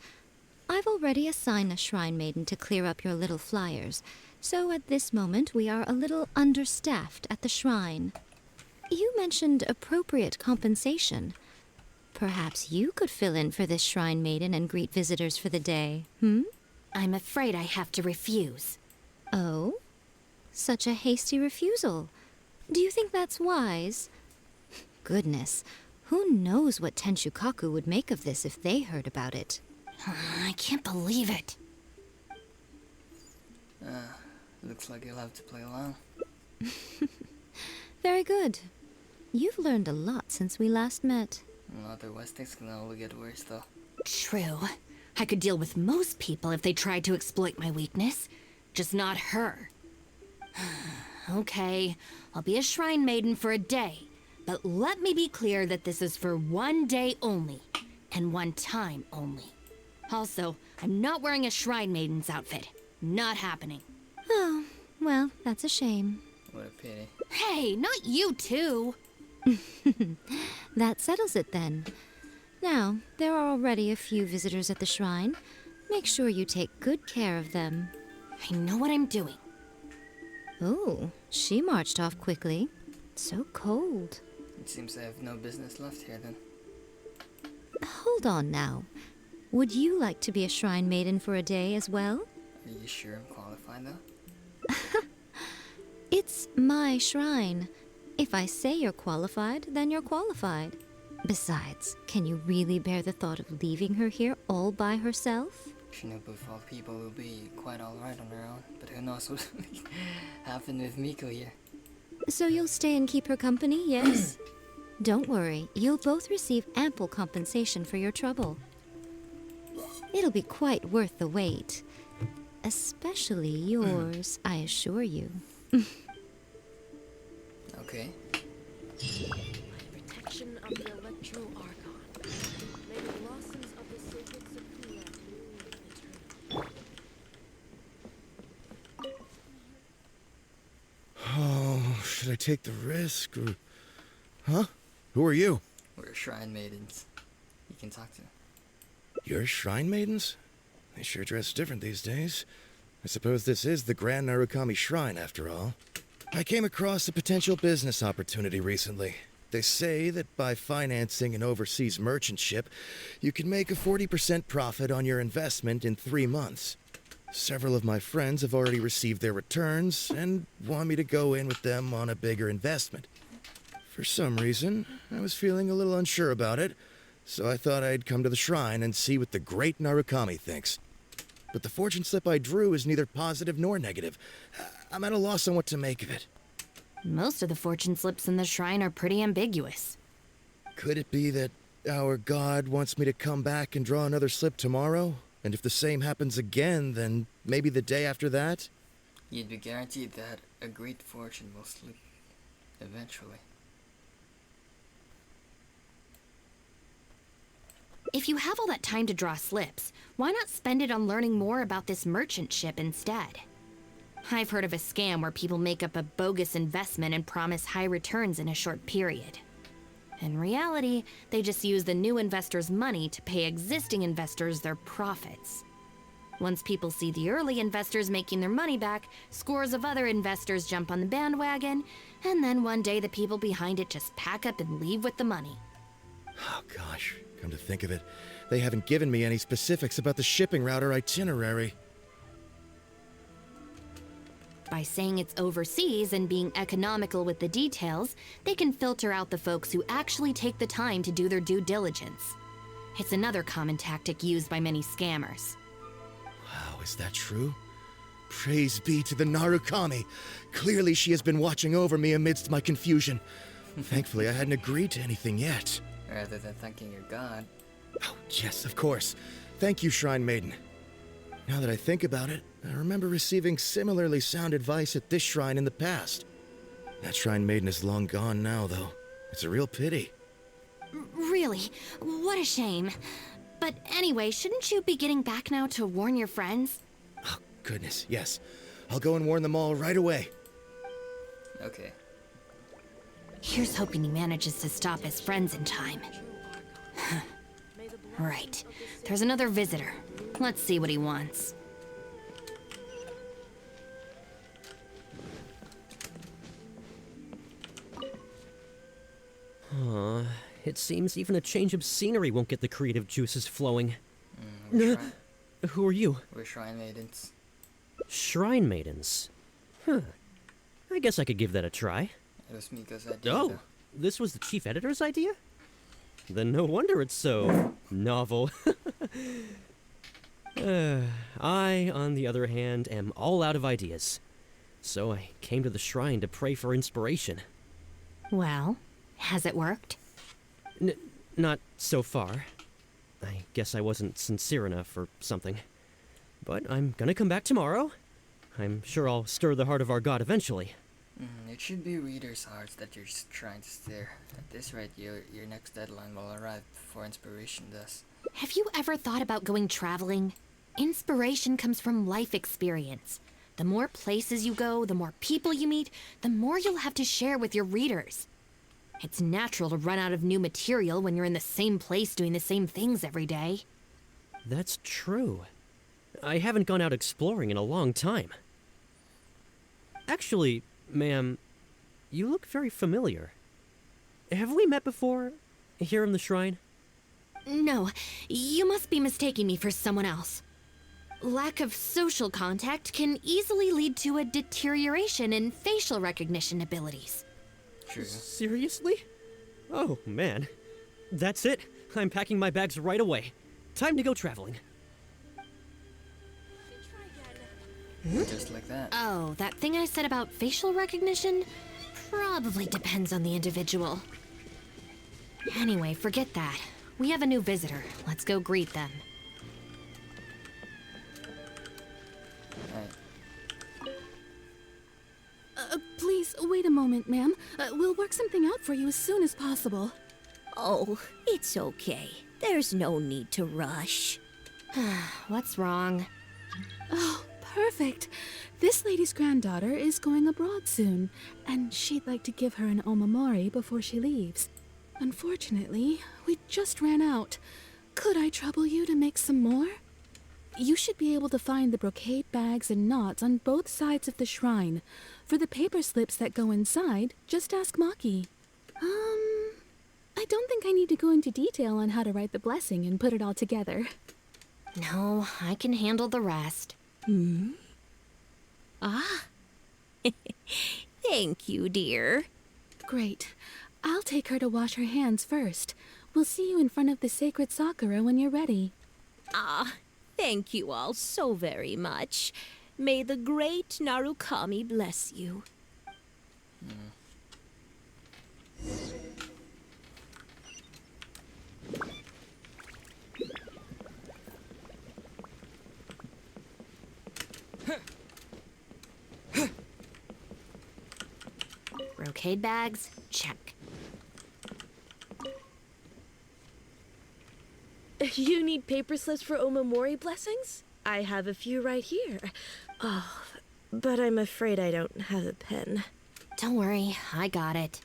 I've already assigned a Shrine Maiden to clear up your little flyers, so at this moment we are a little understaffed at the shrine. You mentioned appropriate compensation. Perhaps you could fill in for this Shrine Maiden and greet visitors for the day,
I'm afraid I have to refuse.
Oh? Such a hasty refusal. Do you think that's wise? Goodness, who knows what Tenshukaku would make of this if they heard about it?
I can't believe it.
Looks like you'll have to play along.
Very good. You've learned a lot since we last met.
Otherwise, things can only get worse, though.
True. I could deal with most people if they tried to exploit my weakness. Just not her. Okay, I'll be a Shrine Maiden for a day. But let me be clear that this is for one day only. And one time only. Also, I'm not wearing a Shrine Maiden's outfit. Not happening.
Oh, well, that's a shame.
What a pity.
Hey, not you too!
That settles it then. Now, there are already a few visitors at the shrine. Make sure you take good care of them.
I know what I'm doing.
Oh, she marched off quickly. So cold.
It seems I have no business left here then.
Hold on now. Would you like to be a Shrine Maiden for a day as well?
Are you sure I'm qualified though?
It's my shrine. If I say you're qualified, then you're qualified. Besides, can you really bear the thought of leaving her here all by herself?
Shinobu, of all people, will be quite alright on her own, but who knows what will happen with Miko here.
So you'll stay and keep her company, yes? Don't worry, you'll both receive ample compensation for your trouble. It'll be quite worth the wait. Especially yours, I assure you.
Okay.
Protection of the Electro Archon. May the blossoms of the sacred Sophia bloom eternally.
Oh, should I take the risk or... Huh? Who are you?
We're Shrine Maidens. You can talk to.
You're Shrine Maidens? They sure dress different these days. I suppose this is the Grand Narukami Shrine, after all. I came across a potential business opportunity recently. They say that by financing an overseas merchant ship, you can make a 40% profit on your investment in 3 months. Several of my friends have already received their returns and want me to go in with them on a bigger investment. For some reason, I was feeling a little unsure about it, so I thought I'd come to the shrine and see what the great Narukami thinks. But the fortune slip I drew is neither positive nor negative. I'm at a loss on what to make of it.
Most of the fortune slips in the shrine are pretty ambiguous.
Could it be that our god wants me to come back and draw another slip tomorrow? And if the same happens again, then maybe the day after that?
You'd be guaranteed that a great fortune will slip eventually.
If you have all that time to draw slips, why not spend it on learning more about this merchant ship instead? I've heard of a scam where people make up a bogus investment and promise high returns in a short period. In reality, they just use the new investors' money to pay existing investors their profits. Once people see the early investors making their money back, scores of other investors jump on the bandwagon, and then one day the people behind it just pack up and leave with the money.
Oh gosh, come to think of it, they haven't given me any specifics about the shipping route or itinerary.
By saying it's overseas and being economical with the details, they can filter out the folks who actually take the time to do their due diligence. It's another common tactic used by many scammers.
Wow, is that true? Praise be to the Narukami. Clearly she has been watching over me amidst my confusion. Thankfully, I hadn't agreed to anything yet.
Rather than thanking your god,
Oh, yes, of course. Thank you, Shrine Maiden. Now that I think about it, I remember receiving similarly sound advice at this shrine in the past. That Shrine Maiden is long gone now, though. It's a real pity.
Really? What a shame. But anyway, shouldn't you be getting back now to warn your friends?
Oh, goodness, yes. I'll go and warn them all right away.
Okay.
Here's hoping he manages to stop his friends in time. Right. There's another visitor. Let's see what he wants.
It seems even a change of scenery won't get the creative juices flowing. Who are you?
We're Shrine Maidens.
Shrine Maidens. Huh. I guess I could give that a try.
It was Miko's idea.
Oh, this was the chief editor's idea? Then no wonder it's so novel. I, on the other hand, am all out of ideas. So I came to the shrine to pray for inspiration.
Well, has it worked?
Not so far. I guess I wasn't sincere enough or something. But I'm gonna come back tomorrow. I'm sure I'll stir the heart of our god eventually.
It should be readers' hearts that you're trying to stir. At this rate, your next deadline will arrive before inspiration does.
Have you ever thought about going traveling? Inspiration comes from life experience. The more places you go, the more people you meet, the more you'll have to share with your readers. It's natural to run out of new material when you're in the same place doing the same things every day.
That's true. I haven't gone out exploring in a long time. Actually, ma'am, you look very familiar. Have we met before? Here in the shrine?
No, you must be mistaking me for someone else. Lack of social contact can easily lead to a deterioration in facial recognition abilities.
True.
Seriously? Oh, man. That's it. I'm packing my bags right away. Time to go traveling.
Just like that.
Oh, that thing I said about facial recognition? Probably depends on the individual. Anyway, forget that. We have a new visitor. Let's go greet them.
Please, wait a moment, ma'am. We'll work something out for you as soon as possible.
Oh, it's okay. There's no need to rush.
What's wrong?
Oh, perfect. This lady's granddaughter is going abroad soon, and she'd like to give her an omamori before she leaves. Unfortunately, we just ran out. Could I trouble you to make some more? You should be able to find the brocade bags and knots on both sides of the shrine. For the paper slips that go inside, just ask Maki. I don't think I need to go into detail on how to write the blessing and put it all together.
No, I can handle the rest.
Ah. Thank you, dear.
Great. I'll take her to wash her hands first. We'll see you in front of the sacred sakura when you're ready.
Ah, thank you all so very much. May the great Narukami bless you.
Brocade bags, check.
You need paper slips for omamori blessings? I have a few right here. Oh, but I'm afraid I don't have a pen.
Don't worry, I got it.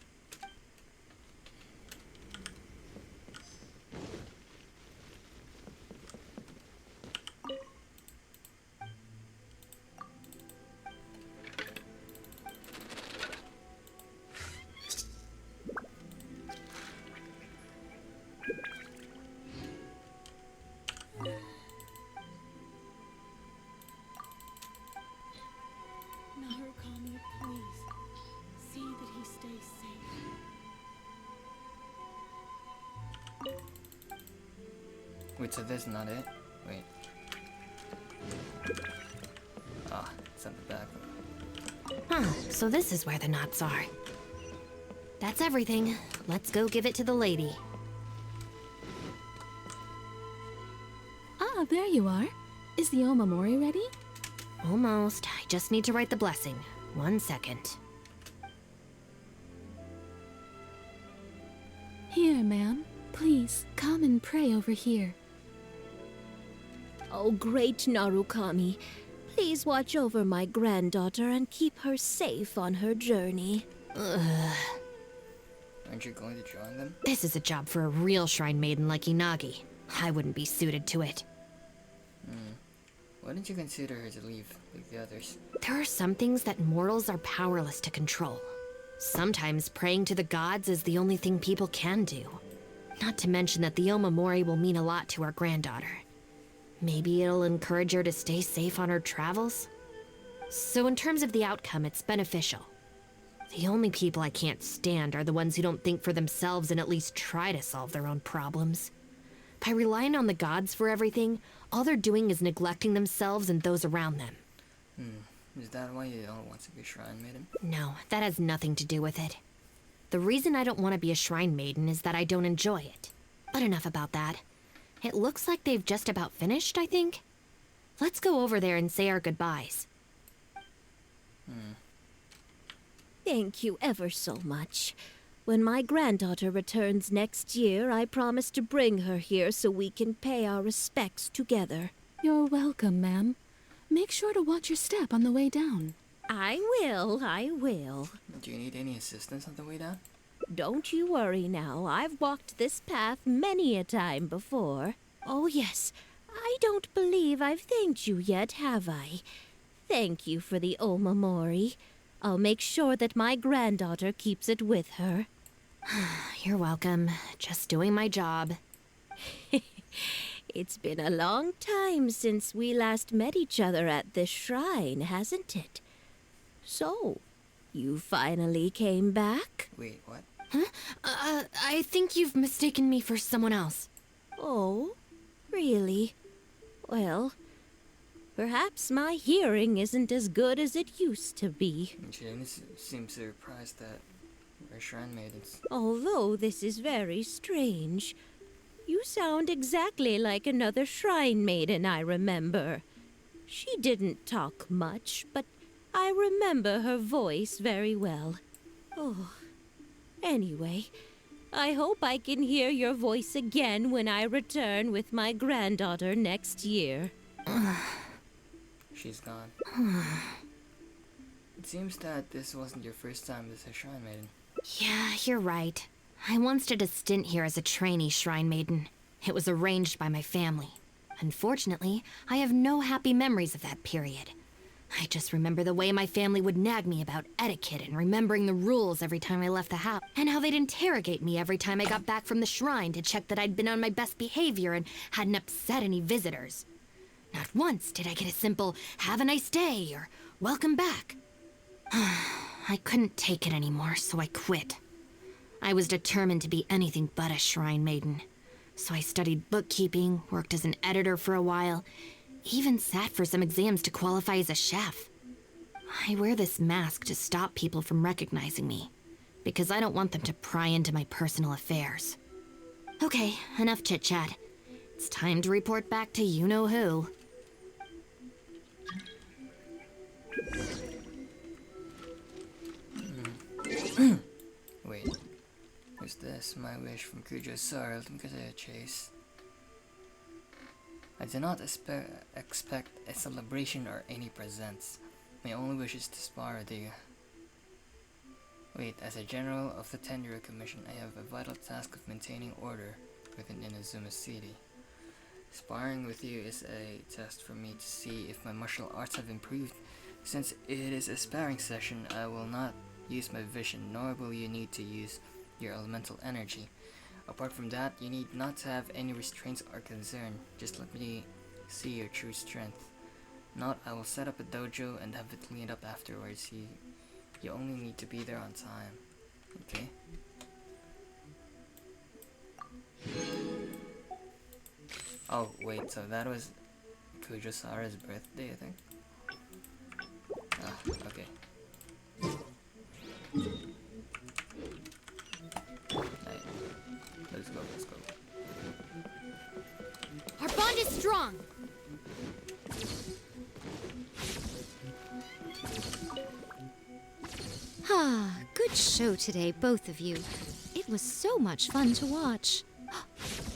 Narukami, please. See that he stays safe.
Wait, so that's not it? Wait. Ah, it's on the back.
Huh, so this is where the knots are. That's everything. Let's go give it to the lady.
Ah, there you are. Is the Omamori ready?
Almost. I just need to write the blessing. 1 second.
Here, ma'am. Please, come and pray over here.
Oh, great Narukami. Please watch over my granddaughter and keep her safe on her journey.
Ugh.
Aren't you going to join them?
This is a job for a real shrine maiden like Inagi. I wouldn't be suited to it.
Why didn't you consider her to leave like the others?
There are some things that mortals are powerless to control. Sometimes praying to the gods is the only thing people can do. Not to mention that the Omamori will mean a lot to our granddaughter. Maybe it'll encourage her to stay safe on her travels? So in terms of the outcome, it's beneficial. The only people I can't stand are the ones who don't think for themselves and at least try to solve their own problems. By relying on the gods for everything, all they're doing is neglecting themselves and those around them.
Is that why you don't want to be Shrine Maiden?
No, that has nothing to do with it. The reason I don't want to be a shrine maiden is that I don't enjoy it. But enough about that. It looks like they've just about finished, I think. Let's go over there and say our goodbyes.
Thank you ever so much. When my granddaughter returns next year, I promise to bring her here so we can pay our respects together.
You're welcome, ma'am. Make sure to watch your step on the way down.
I will.
Do you need any assistance on the way down?
Don't you worry now. I've walked this path many a time before. Oh, yes. I don't believe I've thanked you yet, have I? Thank you for the Omamori. I'll make sure that my granddaughter keeps it with her.
You're welcome. Just doing my job.
It's been a long time since we last met each other at this shrine, hasn't it? So, you finally came back?
Wait, what?
Huh? I think you've mistaken me for someone else.
Oh, really? Well, perhaps my hearing isn't as good as it used to be.
She didn't seem surprised that we're Shrine Maidens.
Although this is very strange. You sound exactly like another shrine maiden I remember. She didn't talk much, but I remember her voice very well. Oh, anyway, I hope I can hear your voice again when I return with my granddaughter next year.
She's gone. It seems that this wasn't your first time as a Shrine Maiden.
Yeah, you're right. I once did a stint here as a trainee shrine maiden. It was arranged by my family. Unfortunately, I have no happy memories of that period. I just remember the way my family would nag me about etiquette and remembering the rules every time I left the house, and how they'd interrogate me every time I got back from the shrine to check that I'd been on my best behavior and hadn't upset any visitors. Not once did I get a simple, "Have a nice day," or "Welcome back." I couldn't take it anymore, so I quit. I was determined to be anything but a shrine maiden. So I studied bookkeeping, worked as an editor for a while, even sat for some exams to qualify as a chef. I wear this mask to stop people from recognizing me, because I don't want them to pry into my personal affairs. Okay, enough chit-chat. It's time to report back to you-know-who.
Wait. What's this? My wish from Kujo's sorrow because I chase. I do not expect a celebration or any presents. My only wish is to spar the... Wait, as a general of the Tenryou Commission, I have a vital task of maintaining order within Inazuma City. Sparring with you is a test for me to see if my martial arts have improved. Since it is a sparring session, I will not use my vision, nor will you need to use your elemental energy. Apart from that, you need not to have any restraints or concern. Just let me see your true strength. Not, I will set up a dojo and have it cleaned up afterwards. You only need to be there on time. Okay? Oh, wait, so that was Kujo-sara's birthday, I think? Ah, okay. Right. Let's go.
Our bond is strong.
Ah, good show today, both of you. It was so much fun to watch.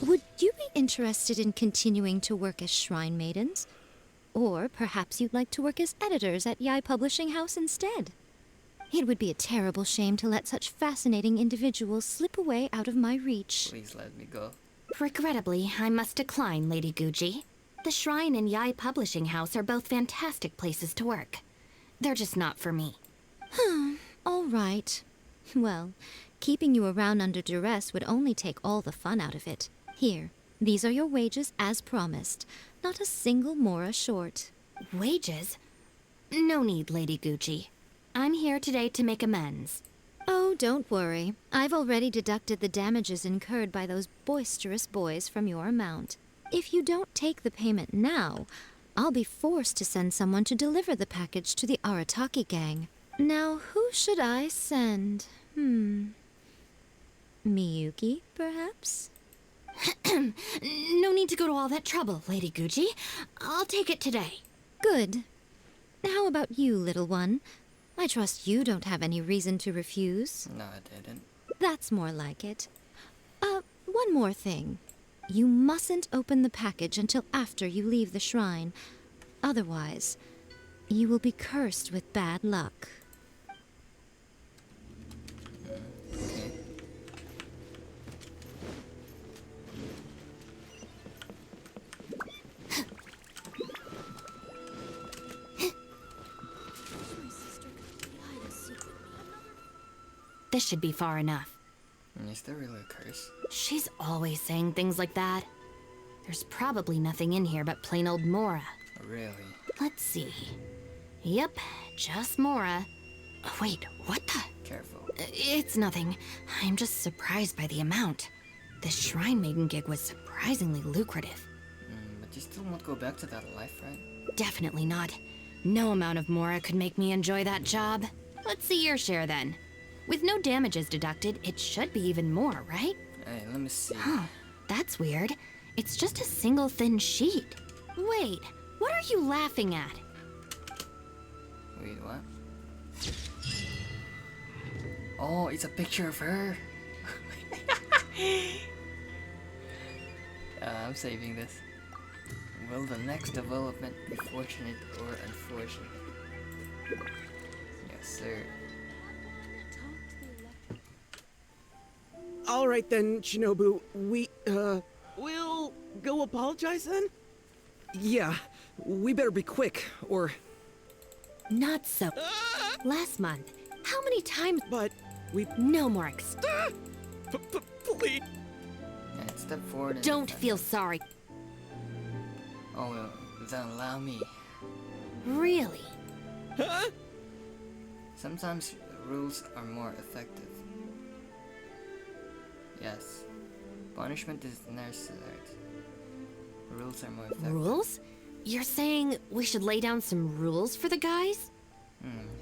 Would you be interested in continuing to work as Shrine Maidens? Or perhaps you'd like to work as editors at Yai Publishing House instead? It would be a terrible shame to let such fascinating individuals slip away out of my reach.
Please let me go.
Regrettably, I must decline, Lady Gucci. The Shrine and Yai Publishing House are both fantastic places to work. They're just not for me.
All right. Well, keeping you around under duress would only take all the fun out of it. Here, these are your wages as promised. Not a single mora short.
Wages? No need, Lady Gucci. I'm here today to make amends.
Oh, don't worry. I've already deducted the damages incurred by those boisterous boys from your amount. If you don't take the payment now, I'll be forced to send someone to deliver the package to the Arataki gang. Now, who should I send? Miyuki, perhaps?
No need to go to all that trouble, Lady Gucci. I'll take it today.
Good. How about you, little one? I trust you don't have any reason to refuse.
No, I didn't.
That's more like it. One more thing. You mustn't open the package until after you leave the shrine. Otherwise, you will be cursed with bad luck.
Okay.
This should be far enough.
Is there really a curse?
She's always saying things like that. There's probably nothing in here but plain old Mora.
Really?
Let's see. Yep, just Mora. Wait, what the?
Careful.
It's nothing. I'm just surprised by the amount. This Shrine Maiden gig was surprisingly lucrative.
But you still won't go back to that life, right?
Definitely not. No amount of Mora could make me enjoy that job. Let's see your share then. With no damages deducted, it should be even more, right?
Hey, let me see.
Huh, that's weird. It's just a single thin sheet. Wait, what are you laughing at?
Wait, what? Oh, it's a picture of her. I'm saving this. Will the next development be fortunate or unfortunate? Yes, sir.
All right then, Shinobu. We'll go apologize then?
Yeah, we better be quick, or...
Not so. Last month, how many times...
But we...
No more
Please.
Yeah, step forward and...
Don't feel sorry.
Oh, well, then allow me.
Really?
Huh?
Sometimes rules are more effective. Yes. Punishment is necessary. Rules are more effective.
Rules? You're saying we should lay down some rules for the guys?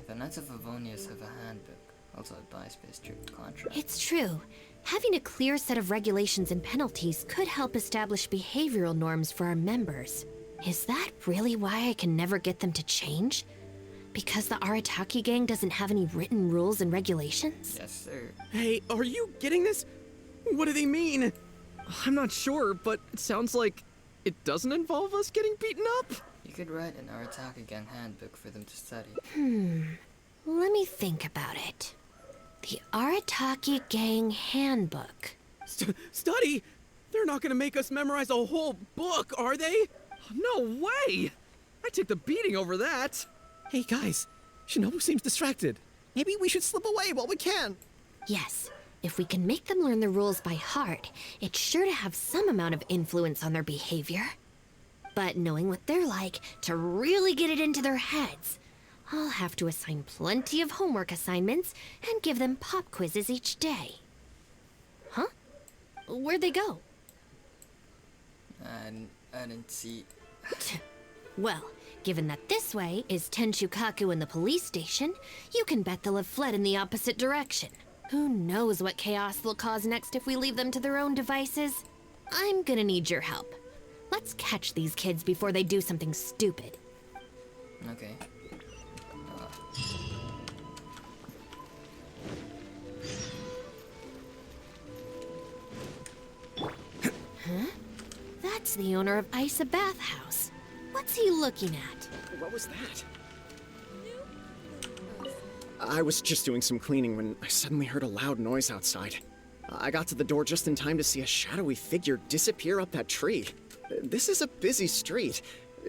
The Knights of Avonius have a handbook, also advised by a strict contract.
It's true. Having a clear set of regulations and penalties could help establish behavioral norms for our members. Is that really why I can never get them to change? Because the Arataki gang doesn't have any written rules and regulations?
Yes, sir.
Hey, are you getting this? What do they mean?
I'm not sure, but it sounds like it doesn't involve us getting beaten up.
You could write an Arataki gang handbook for them to study.
Let me think about it. The Arataki gang handbook.
Study? They're not gonna make us memorize a whole book, are they?
No way! I take the beating over that.
Hey guys, Shinobu seems distracted. Maybe we should slip away while we can.
Yes, if we can make them learn the rules by heart, it's sure to have some amount of influence on their behavior. But knowing what they're like, to really get it into their heads, I'll have to assign plenty of homework assignments and give them pop quizzes each day. Huh? Where'd they go?
I didn't see...
Well, given that this way is Tenshukaku and the police station, you can bet they'll have fled in the opposite direction. Who knows what chaos they'll cause next if we leave them to their own devices? I'm gonna need your help. Let's catch these kids before they do something stupid.
Okay.
Huh? That's the owner of Isa Bathhouse. What's he looking at?
What was that? I was just doing some cleaning when I suddenly heard a loud noise outside. I got to the door just in time to see a shadowy figure disappear up that tree. This is a busy street.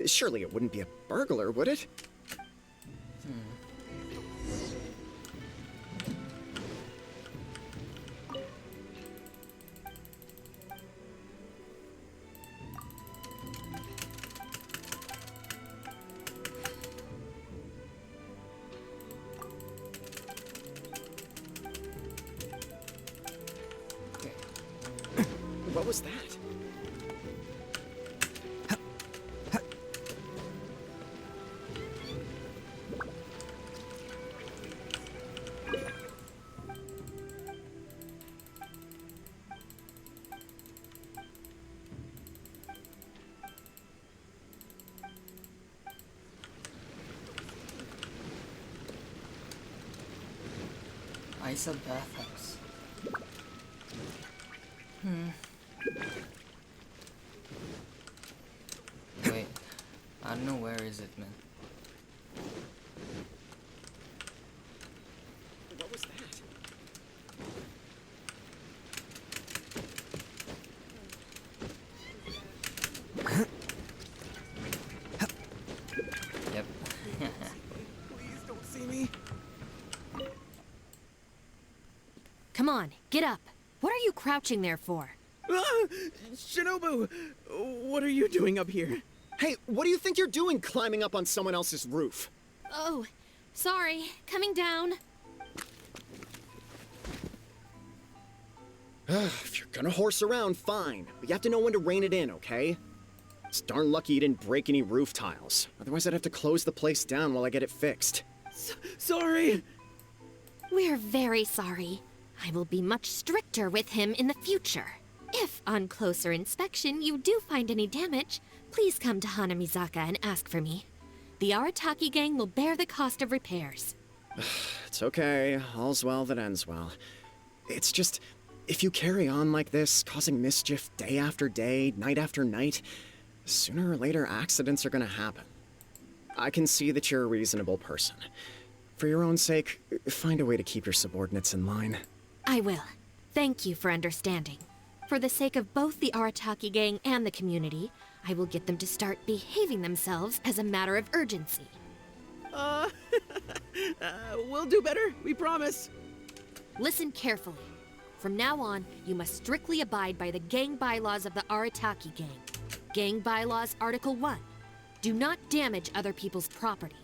Surely it wouldn't be a burglar, would it? What was that?
Isa Bathhouse. Wait, I don't know where is it, man.
What was that?
Yep.
Please don't see me.
Come on, get up. What are you crouching there for?
Ah! Shinobu! What are you doing up here? Hey, what do you think you're doing climbing up on someone else's roof?
Oh, sorry. Coming down.
If you're gonna horse around, fine. But you have to know when to rein it in, okay? It's darn lucky you didn't break any roof tiles. Otherwise, I'd have to close the place down while I get it fixed. Sorry!
We're very sorry. I will be much stricter with him in the future. If, on closer inspection, you do find any damage, please come to Hanamizaka and ask for me. The Arataki gang will bear the cost of repairs.
It's okay. All's well that ends well. It's just, if you carry on like this, causing mischief day after day, night after night, sooner or later accidents are gonna happen. I can see that you're a reasonable person. For your own sake, find a way to keep your subordinates in line.
I will. Thank you for understanding. For the sake of both the Arataki gang and the community, I will get them to start behaving themselves as a matter of urgency.
We'll do better, we promise.
Listen carefully. From now on, you must strictly abide by the gang bylaws of the Arataki gang. Gang bylaws Article 1. Do not damage other people's property.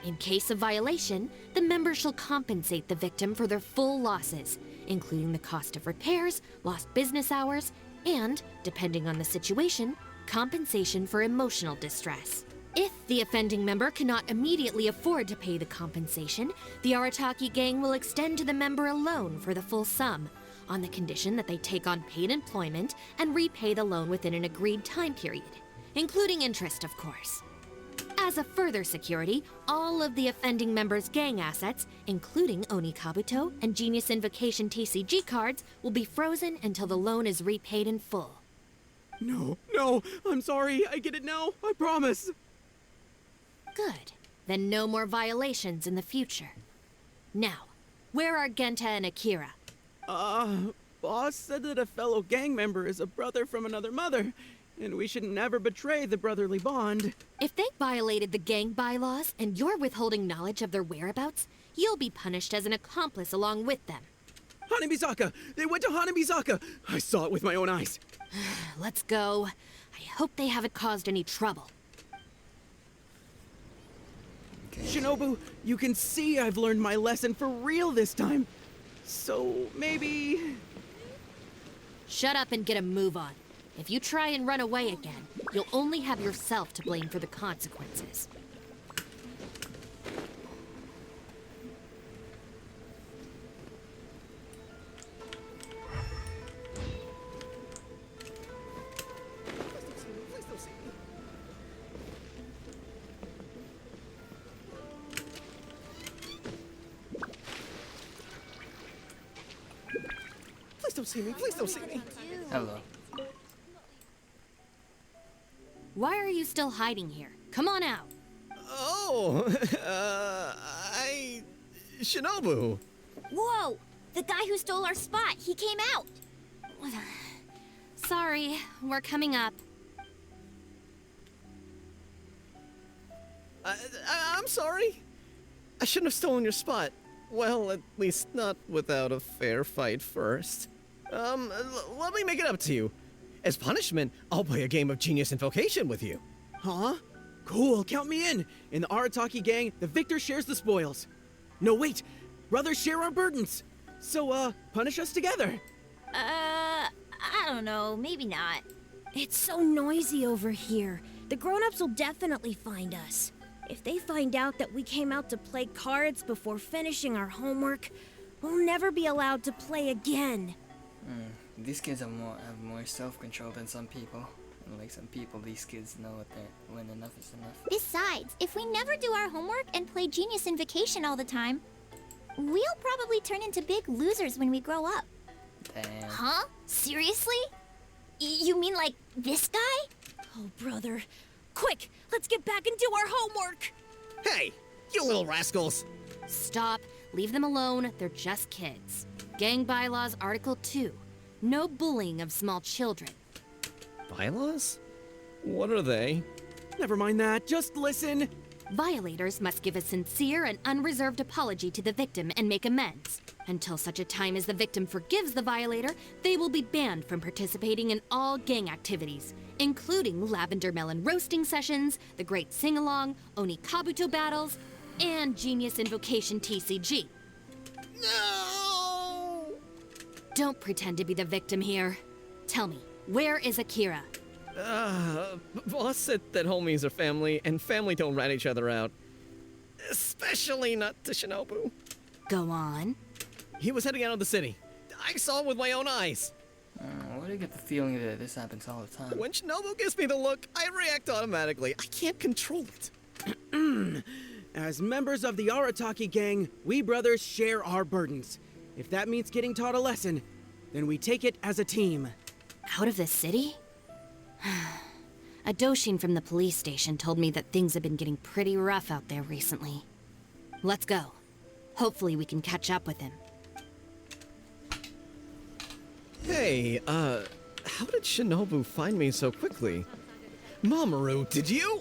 In case of violation, the member shall compensate the victim for their full losses, including the cost of repairs, lost business hours, and, depending on the situation, compensation for emotional distress. If the offending member cannot immediately afford to pay the compensation, the Arataki gang will extend to the member a loan for the full sum, on the condition that they take on paid employment and repay the loan within an agreed time period, including interest, of course. As a further security, all of the offending members' gang assets, including Oni Kabuto and Genius Invocation TCG cards, will be frozen until the loan is repaid in full.
No, I'm sorry, I get it now, I promise.
Good. Then no more violations in the future. Now, where are Genta and Akira?
Boss said that a fellow gang member is a brother from another mother, and we should never betray the brotherly bond.
If they violated the gang bylaws and you're withholding knowledge of their whereabouts, you'll be punished as an accomplice along with them.
Hanamizaka! They went to Hanamizaka! I saw it with my own eyes.
Let's go. I hope they haven't caused any trouble.
Shinobu, you can see I've learned my lesson for real this time. So, maybe...
Shut up and get a move on. If you try and run away again, you'll only have yourself to blame for the consequences.
don't see me. Please don't see me.
Hello.
Why are you still hiding here? Come on out.
Oh, Shinobu.
Whoa! The guy who stole our spot, he came out!
Sorry, we're coming up.
I'm sorry. I shouldn't have stolen your spot. Well, at least not without a fair fight first. Let me make it up to you. As punishment, I'll play a game of Genius Invocation with you.
Huh? Cool, count me in. In the Arataki gang, the victor shares the spoils. No, wait. Brothers share our burdens. So, punish us together.
I don't know, maybe not. It's so noisy over here. The grown-ups will definitely find us. If they find out that we came out to play cards before finishing our homework, we'll never be allowed to play again.
These kids have more self-control than some people. And like some people, these kids know when enough is enough.
Besides, if we never do our homework and play Genius Invocation all the time, we'll probably turn into big losers when we grow up.
Damn.
Huh? Seriously? You mean like this guy?
Oh, brother. Quick, let's get back and do our homework!
Hey, you little rascals!
Stop. Leave them alone. They're just kids. Gang Bylaws Article 2. No bullying of small children.
Bylaws? What are they?
Never mind that. Just listen.
Violators must give a sincere and unreserved apology to the victim and make amends. Until such a time as the victim forgives the violator, they will be banned from participating in all gang activities, including lavender melon roasting sessions, the Great Sing-Along, Oni Kabuto battles, and Genius Invocation TCG.
No!
Don't pretend to be the victim here. Tell me, where is Akira?
Boss said that homies are family, and family don't rat each other out. Especially not to Shinobu.
Go on.
He was heading out of the city. I saw him with my own eyes.
Why do you get the feeling that this happens all the time?
When Shinobu gives me the look, I react automatically. I can't control it.
As members of the Arataki gang, we brothers share our burdens. If that means getting taught a lesson, then we take it as a team.
Out of the city? A Doshin from the police station told me that things have been getting pretty rough out there recently. Let's go. Hopefully we can catch up with him.
Hey, how did Shinobu find me so quickly? Mamoru, did you?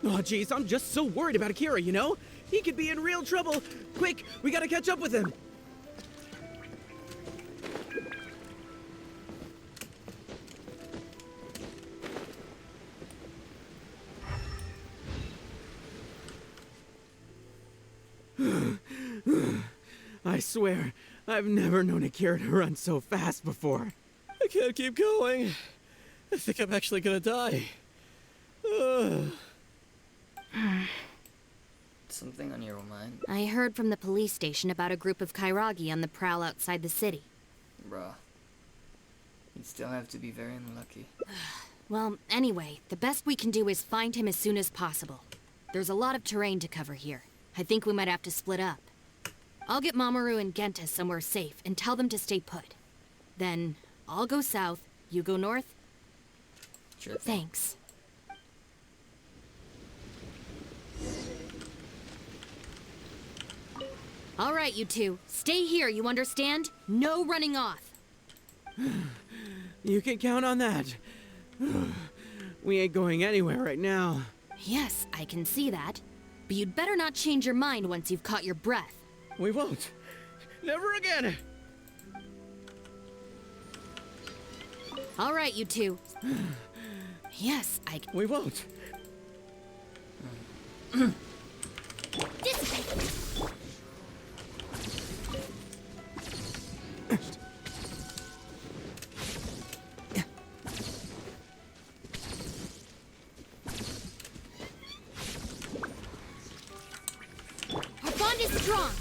Oh, jeez, I'm just so worried about Akira, you know? He could be in real trouble. Quick, we gotta catch up with him. I swear, I've never known Akira to run so fast before.
I can't keep going. I think I'm actually gonna die.
Something on your mind?
I heard from the police station about a group of Kairagi on the prowl outside the city.
Bruh. You'd still have to be very unlucky.
Well, anyway, the best we can do is find him as soon as possible. There's a lot of terrain to cover here. I think we might have to split up. I'll get Mamoru and Genta somewhere safe and tell them to stay put. Then, I'll go south, you go north?
Sure.
Thanks. All right, you two. Stay here, you understand? No running off.
You can count on that. We ain't going anywhere right now.
Yes, I can see that. But you'd better not change your mind once you've caught your breath.
We won't. Never again.
All right, you two. Yes,
We won't.
Our bond is strong.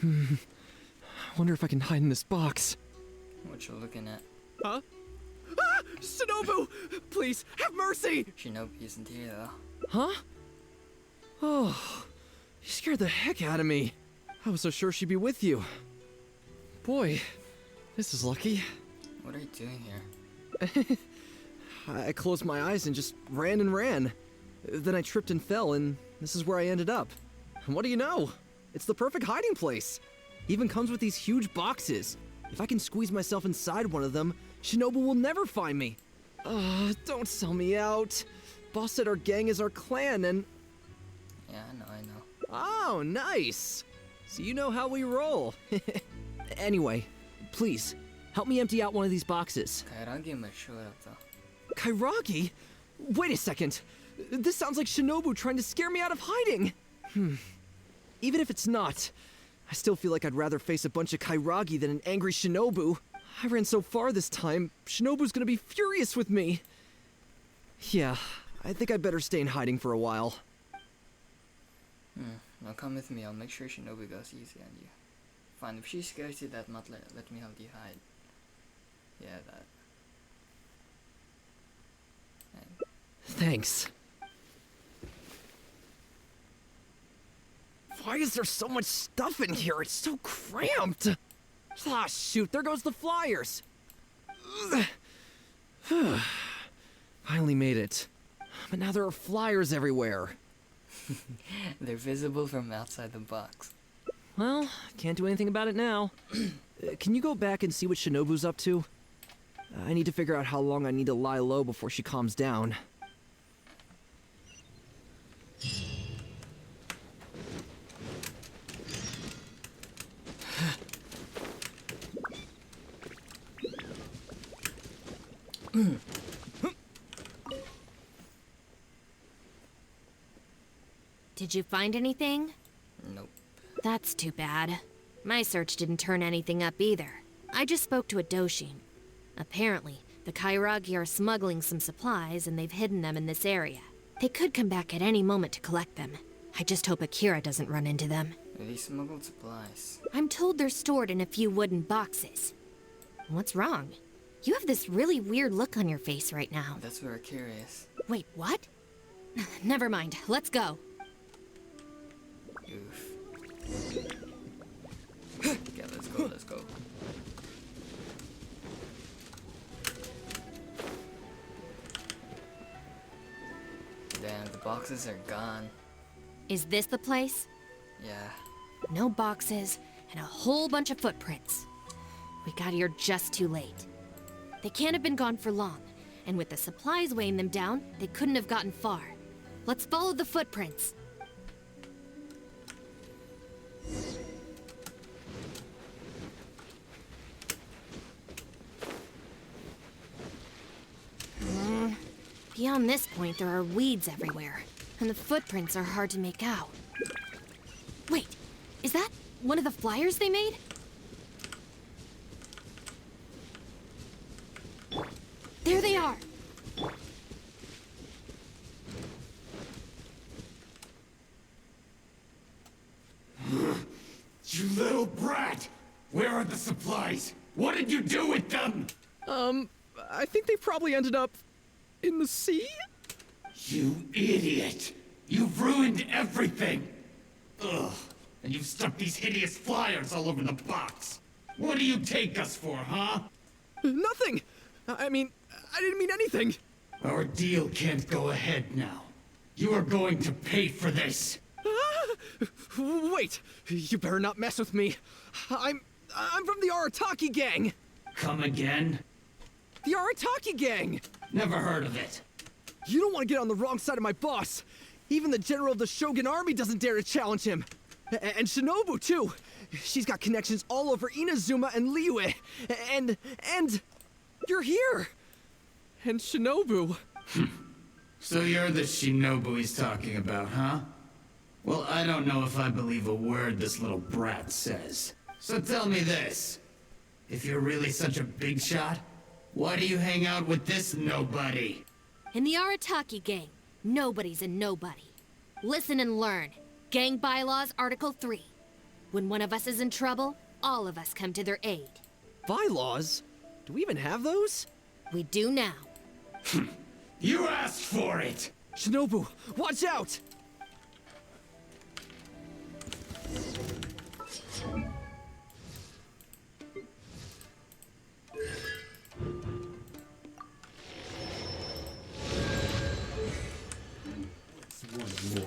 I wonder if I can hide in this box.
What you looking at?
Huh? Ah! Shinobu! Please, have mercy!
Shinobu isn't here though.
Huh? Oh, you scared the heck out of me. I was so sure she'd be with you. Boy, this is lucky.
What are you doing here?
I closed my eyes and just ran and ran. Then I tripped and fell, and this is where I ended up. And what do you know? It's the perfect hiding place. Even comes with these huge boxes. If I can squeeze myself inside one of them, Shinobu will never find me. Don't sell me out. Boss said our gang is our clan, and...
Yeah, I know.
Oh, nice. So you know how we roll. Anyway, please, help me empty out one of these boxes.
Kairagi might show up though.
Kairagi? Wait a second. This sounds like Shinobu trying to scare me out of hiding. Even if it's not, I still feel like I'd rather face a bunch of Kairagi than an angry Shinobu. I ran so far this time, Shinobu's gonna be furious with me. Yeah, I think I'd better stay in hiding for a while.
Now come with me, I'll make sure Shinobu goes easy on you. Fine, if she scares you that much, let me help you hide. Yeah, that. And
Thanks. Why is there so much stuff in here? It's so cramped. Ah, shoot, there goes the flyers. Finally made it. But now there are flyers everywhere.
they're visible from outside the box.
Well, can't do anything about it now. Can you go back and see what Shinobu's up to? I need to figure out how long I need to lie low before she calms down.
Did you find anything?
Nope.
That's too bad. My search didn't turn anything up either. I just spoke to a Doshin. Apparently, the Kairagi are smuggling some supplies and they've hidden them in this area. They could come back at any moment to collect them. I just hope Akira doesn't run into them.
They smuggled supplies.
I'm told they're stored in a few wooden boxes. What's wrong? You have this really weird look on your face right now.
That's where Akira is.
Wait, what? Never mind, let's go.
Oof. Yeah, let's go. Damn, the boxes are gone.
Is this the place?
Yeah.
No boxes, and a whole bunch of footprints. We got here just too late. They can't have been gone for long, and with the supplies weighing them down, they couldn't have gotten far. Let's follow the footprints. Beyond this point, there are weeds everywhere, and the footprints are hard to make out. Wait, is that one of the flyers they made? There they are!
You little brat! Where are the supplies? What did you do with them?
I think they probably ended up in the sea?
You idiot! You've ruined everything! Ugh, and you've stuck these hideous flyers all over the box. What do you take us for, huh?
Nothing! I mean, I didn't mean anything.
Our deal can't go ahead now. You are going to pay for this.
Wait, you better not mess with me. I'm from the Arataki gang.
Come again?
The Arataki gang!
Never heard of it.
You don't want to get on the wrong side of my boss. Even the general of the Shogun army doesn't dare to challenge him. And Shinobu, too. She's got connections all over Inazuma and Liyue. And you're here. And Shinobu.
So you're the Shinobu he's talking about, huh? Well, I don't know if I believe a word this little brat says. So tell me this. If you're really such a big shot, why do you hang out with this nobody?
In the Arataki gang, nobody's a nobody. Listen and learn. Gang Bylaws, Article 3. When one of us is in trouble, all of us come to their aid.
Bylaws? Do we even have those?
We do now.
You asked for it!
Shinobu, watch out!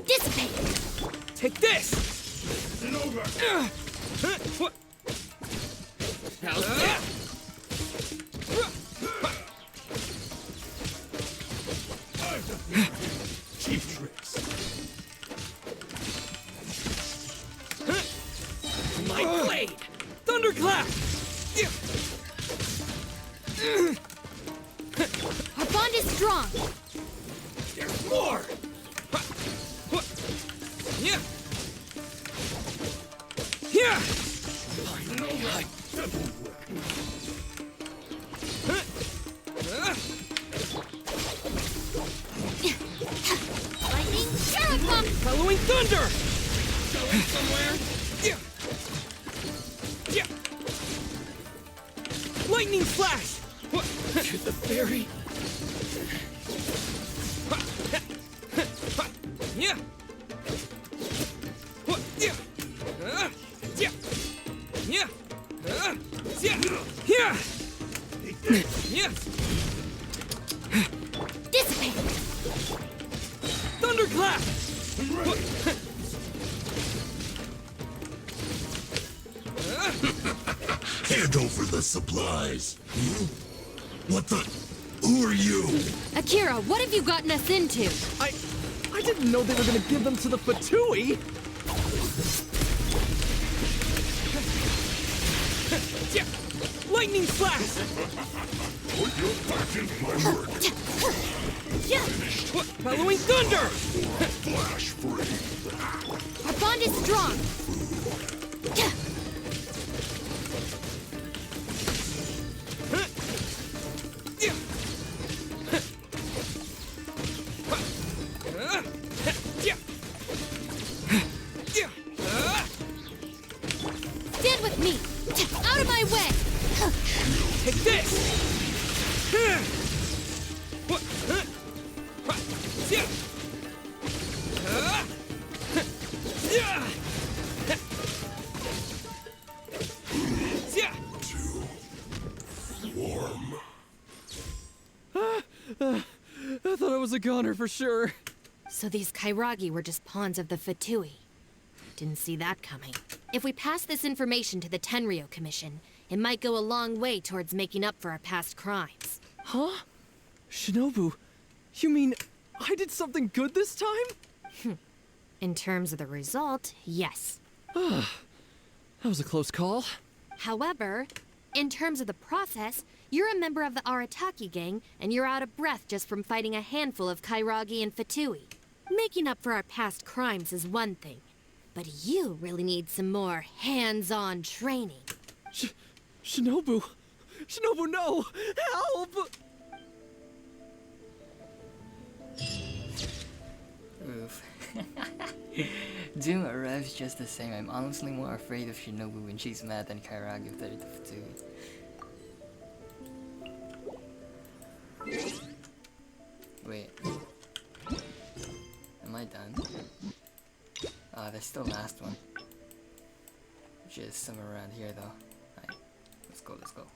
Dissipate!
Take this!
How's that?
Cheap tricks.
My blade! Thunderclap!
Our bond is strong!
There's more! Yeah! Yeah!
Lightning Terrapump!
Following thunder!
Going somewhere?
Yeah! Yeah! Lightning flash!
To the ferry?
Yeah! Yeah! Yeah! Yeah! Yeah! Yeah!
Dissipate!
Thunderclap!
Hand over the supplies. What the? Who are you?
Akira, what have you gotten us into?
I didn't know they were gonna give them to the Fatui!
Yeah! Lightning flash!
Put your back into my work.
Following thunder!
Flash free.
Our bond is strong! Stand with me! Out of my way!
Take this!
Warm.
I thought I was a goner for sure.
So these Kairagi were just pawns of the Fatui. Didn't see that coming. If we pass this information to the Tenryo Commission, it might go a long way towards making up for our past crimes.
Huh? Shinobu, you mean I did something good this time?
In terms of the result, yes.
That was a close call.
However, in terms of the process, you're a member of the Arataki gang, and you're out of breath just from fighting a handful of Kairagi and Fatui. Making up for our past crimes is one thing, but you really need some more hands-on training.
Shinobu! Shinobu, no! Help!
Oof. Doom arrives just the same. I'm honestly more afraid of Shinobu when she's mad than Kairagi with the Fatui. Wait. Am I done? There's still last one. Which is somewhere around here though. Alright, let's go, let's go.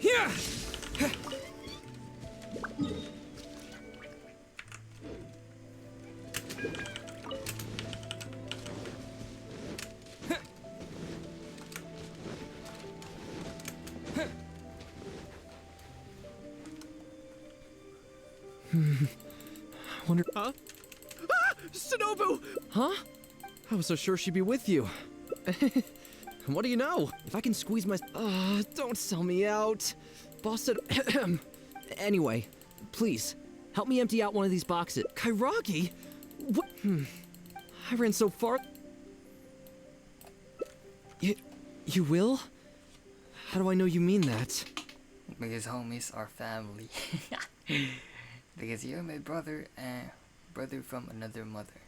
Yeah!
I wonder. Huh? Ah! Shinobu! Huh? I was so sure she'd be with you. What do you know? If I can squeeze my. Don't sell me out. Boss said. Anyway, please, help me empty out one of these boxes. Kairagi? What? I ran so far. You will? How do I know you mean that?
Because homies are family. Because you're my brother and brother from another mother.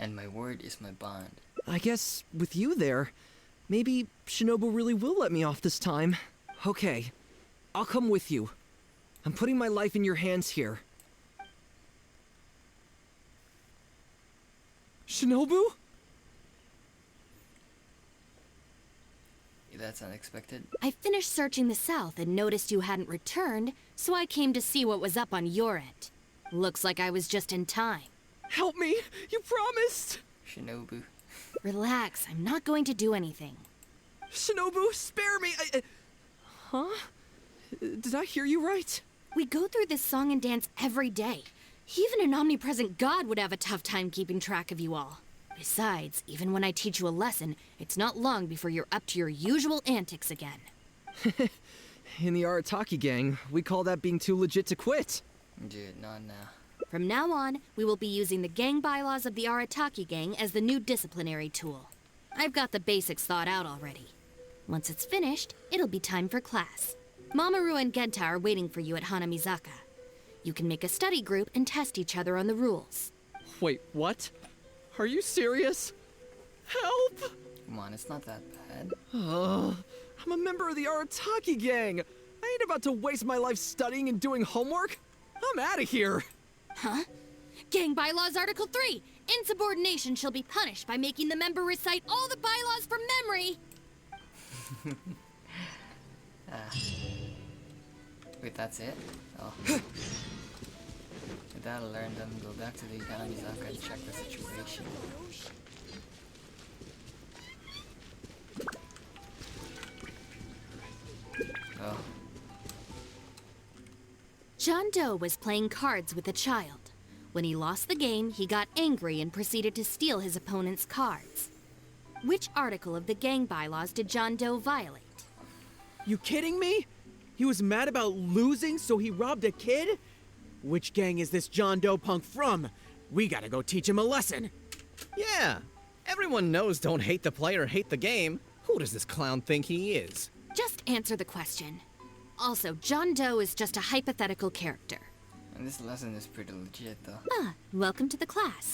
And my word is my bond.
I guess with you there, maybe Shinobu really will let me off this time. Okay, I'll come with you. I'm putting my life in your hands here. Shinobu?
That's unexpected.
I finished searching the south and noticed you hadn't returned, so I came to see what was up on your end. Looks like I was just in time.
Help me! You promised!
Shinobu.
Relax, I'm not going to do anything.
Shinobu, spare me! Huh? Did I hear you right?
We go through this song and dance every day. Even an omnipresent god would have a tough time keeping track of you all. Besides, even when I teach you a lesson, it's not long before you're up to your usual antics again.
In the Arataki gang, we call that being too legit to quit.
Dude, not now.
From now on, we will be using the gang bylaws of the Arataki gang as the new disciplinary tool. I've got the basics thought out already. Once it's finished, it'll be time for class. Mamoru and Genta are waiting for you at Hanamizaka. You can make a study group and test each other on the rules.
Wait, what? Are you serious? Help!
Come on, it's not that bad.
I'm a member of the Arataki gang. I ain't about to waste my life studying and doing homework. I'm out of here.
Huh? Gang Bylaws Article 3. Insubordination shall be punished by making the member recite all the bylaws from memory.
Wait, that's it? Oh. With that, I'll learn them, go back to the Hanamizaka and check the situation. Oh.
John Doe was playing cards with a child. When he lost the game, he got angry and proceeded to steal his opponent's cards. Which article of the gang bylaws did John Doe violate?
You kidding me? He was mad about losing, so he robbed a kid? Which gang is this John Doe punk from? We gotta go teach him a lesson.
Yeah, everyone knows don't hate the player, hate the game. Who does this clown think he is?
Just answer the question. Also, John Doe is just a hypothetical character.
And this lesson is pretty legit, though.
Ah, welcome to the class.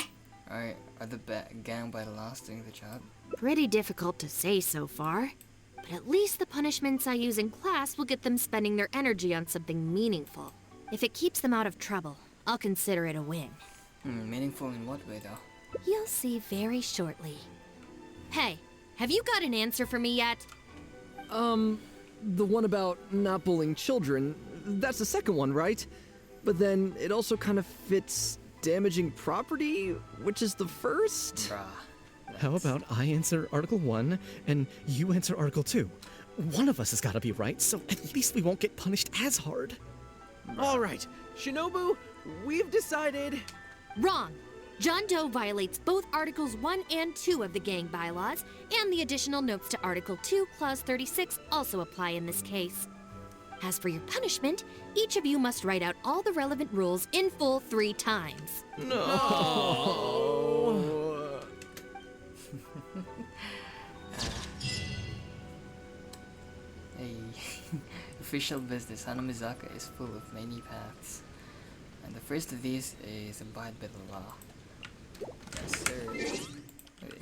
Alright, are the gang bylaws doing the job?
Pretty difficult to say so far. But at least the punishments I use in class will get them spending their energy on something meaningful. If it keeps them out of trouble, I'll consider it a win.
Meaningful in what way, though?
You'll see very shortly. Hey, have you got an answer for me yet?
The one about not bullying children, that's the second one, right? But then it also kind of fits damaging property, which is the first?
Bruh.
How about I answer Article 1 and you answer Article 2? One of us has got to be right, so at least we won't get punished as hard.
All right, Shinobu, we've decided...
Wrong. John Doe violates both Articles 1 and 2 of the gang bylaws, and the additional notes to Article 2, Clause 36 also apply in this case. As for your punishment, each of you must write out all the relevant rules in full 3 times.
No!
Hey. Official business, Hanamizaka is full of many paths. And the first of these is abide by the law. Yes, sir. Wait.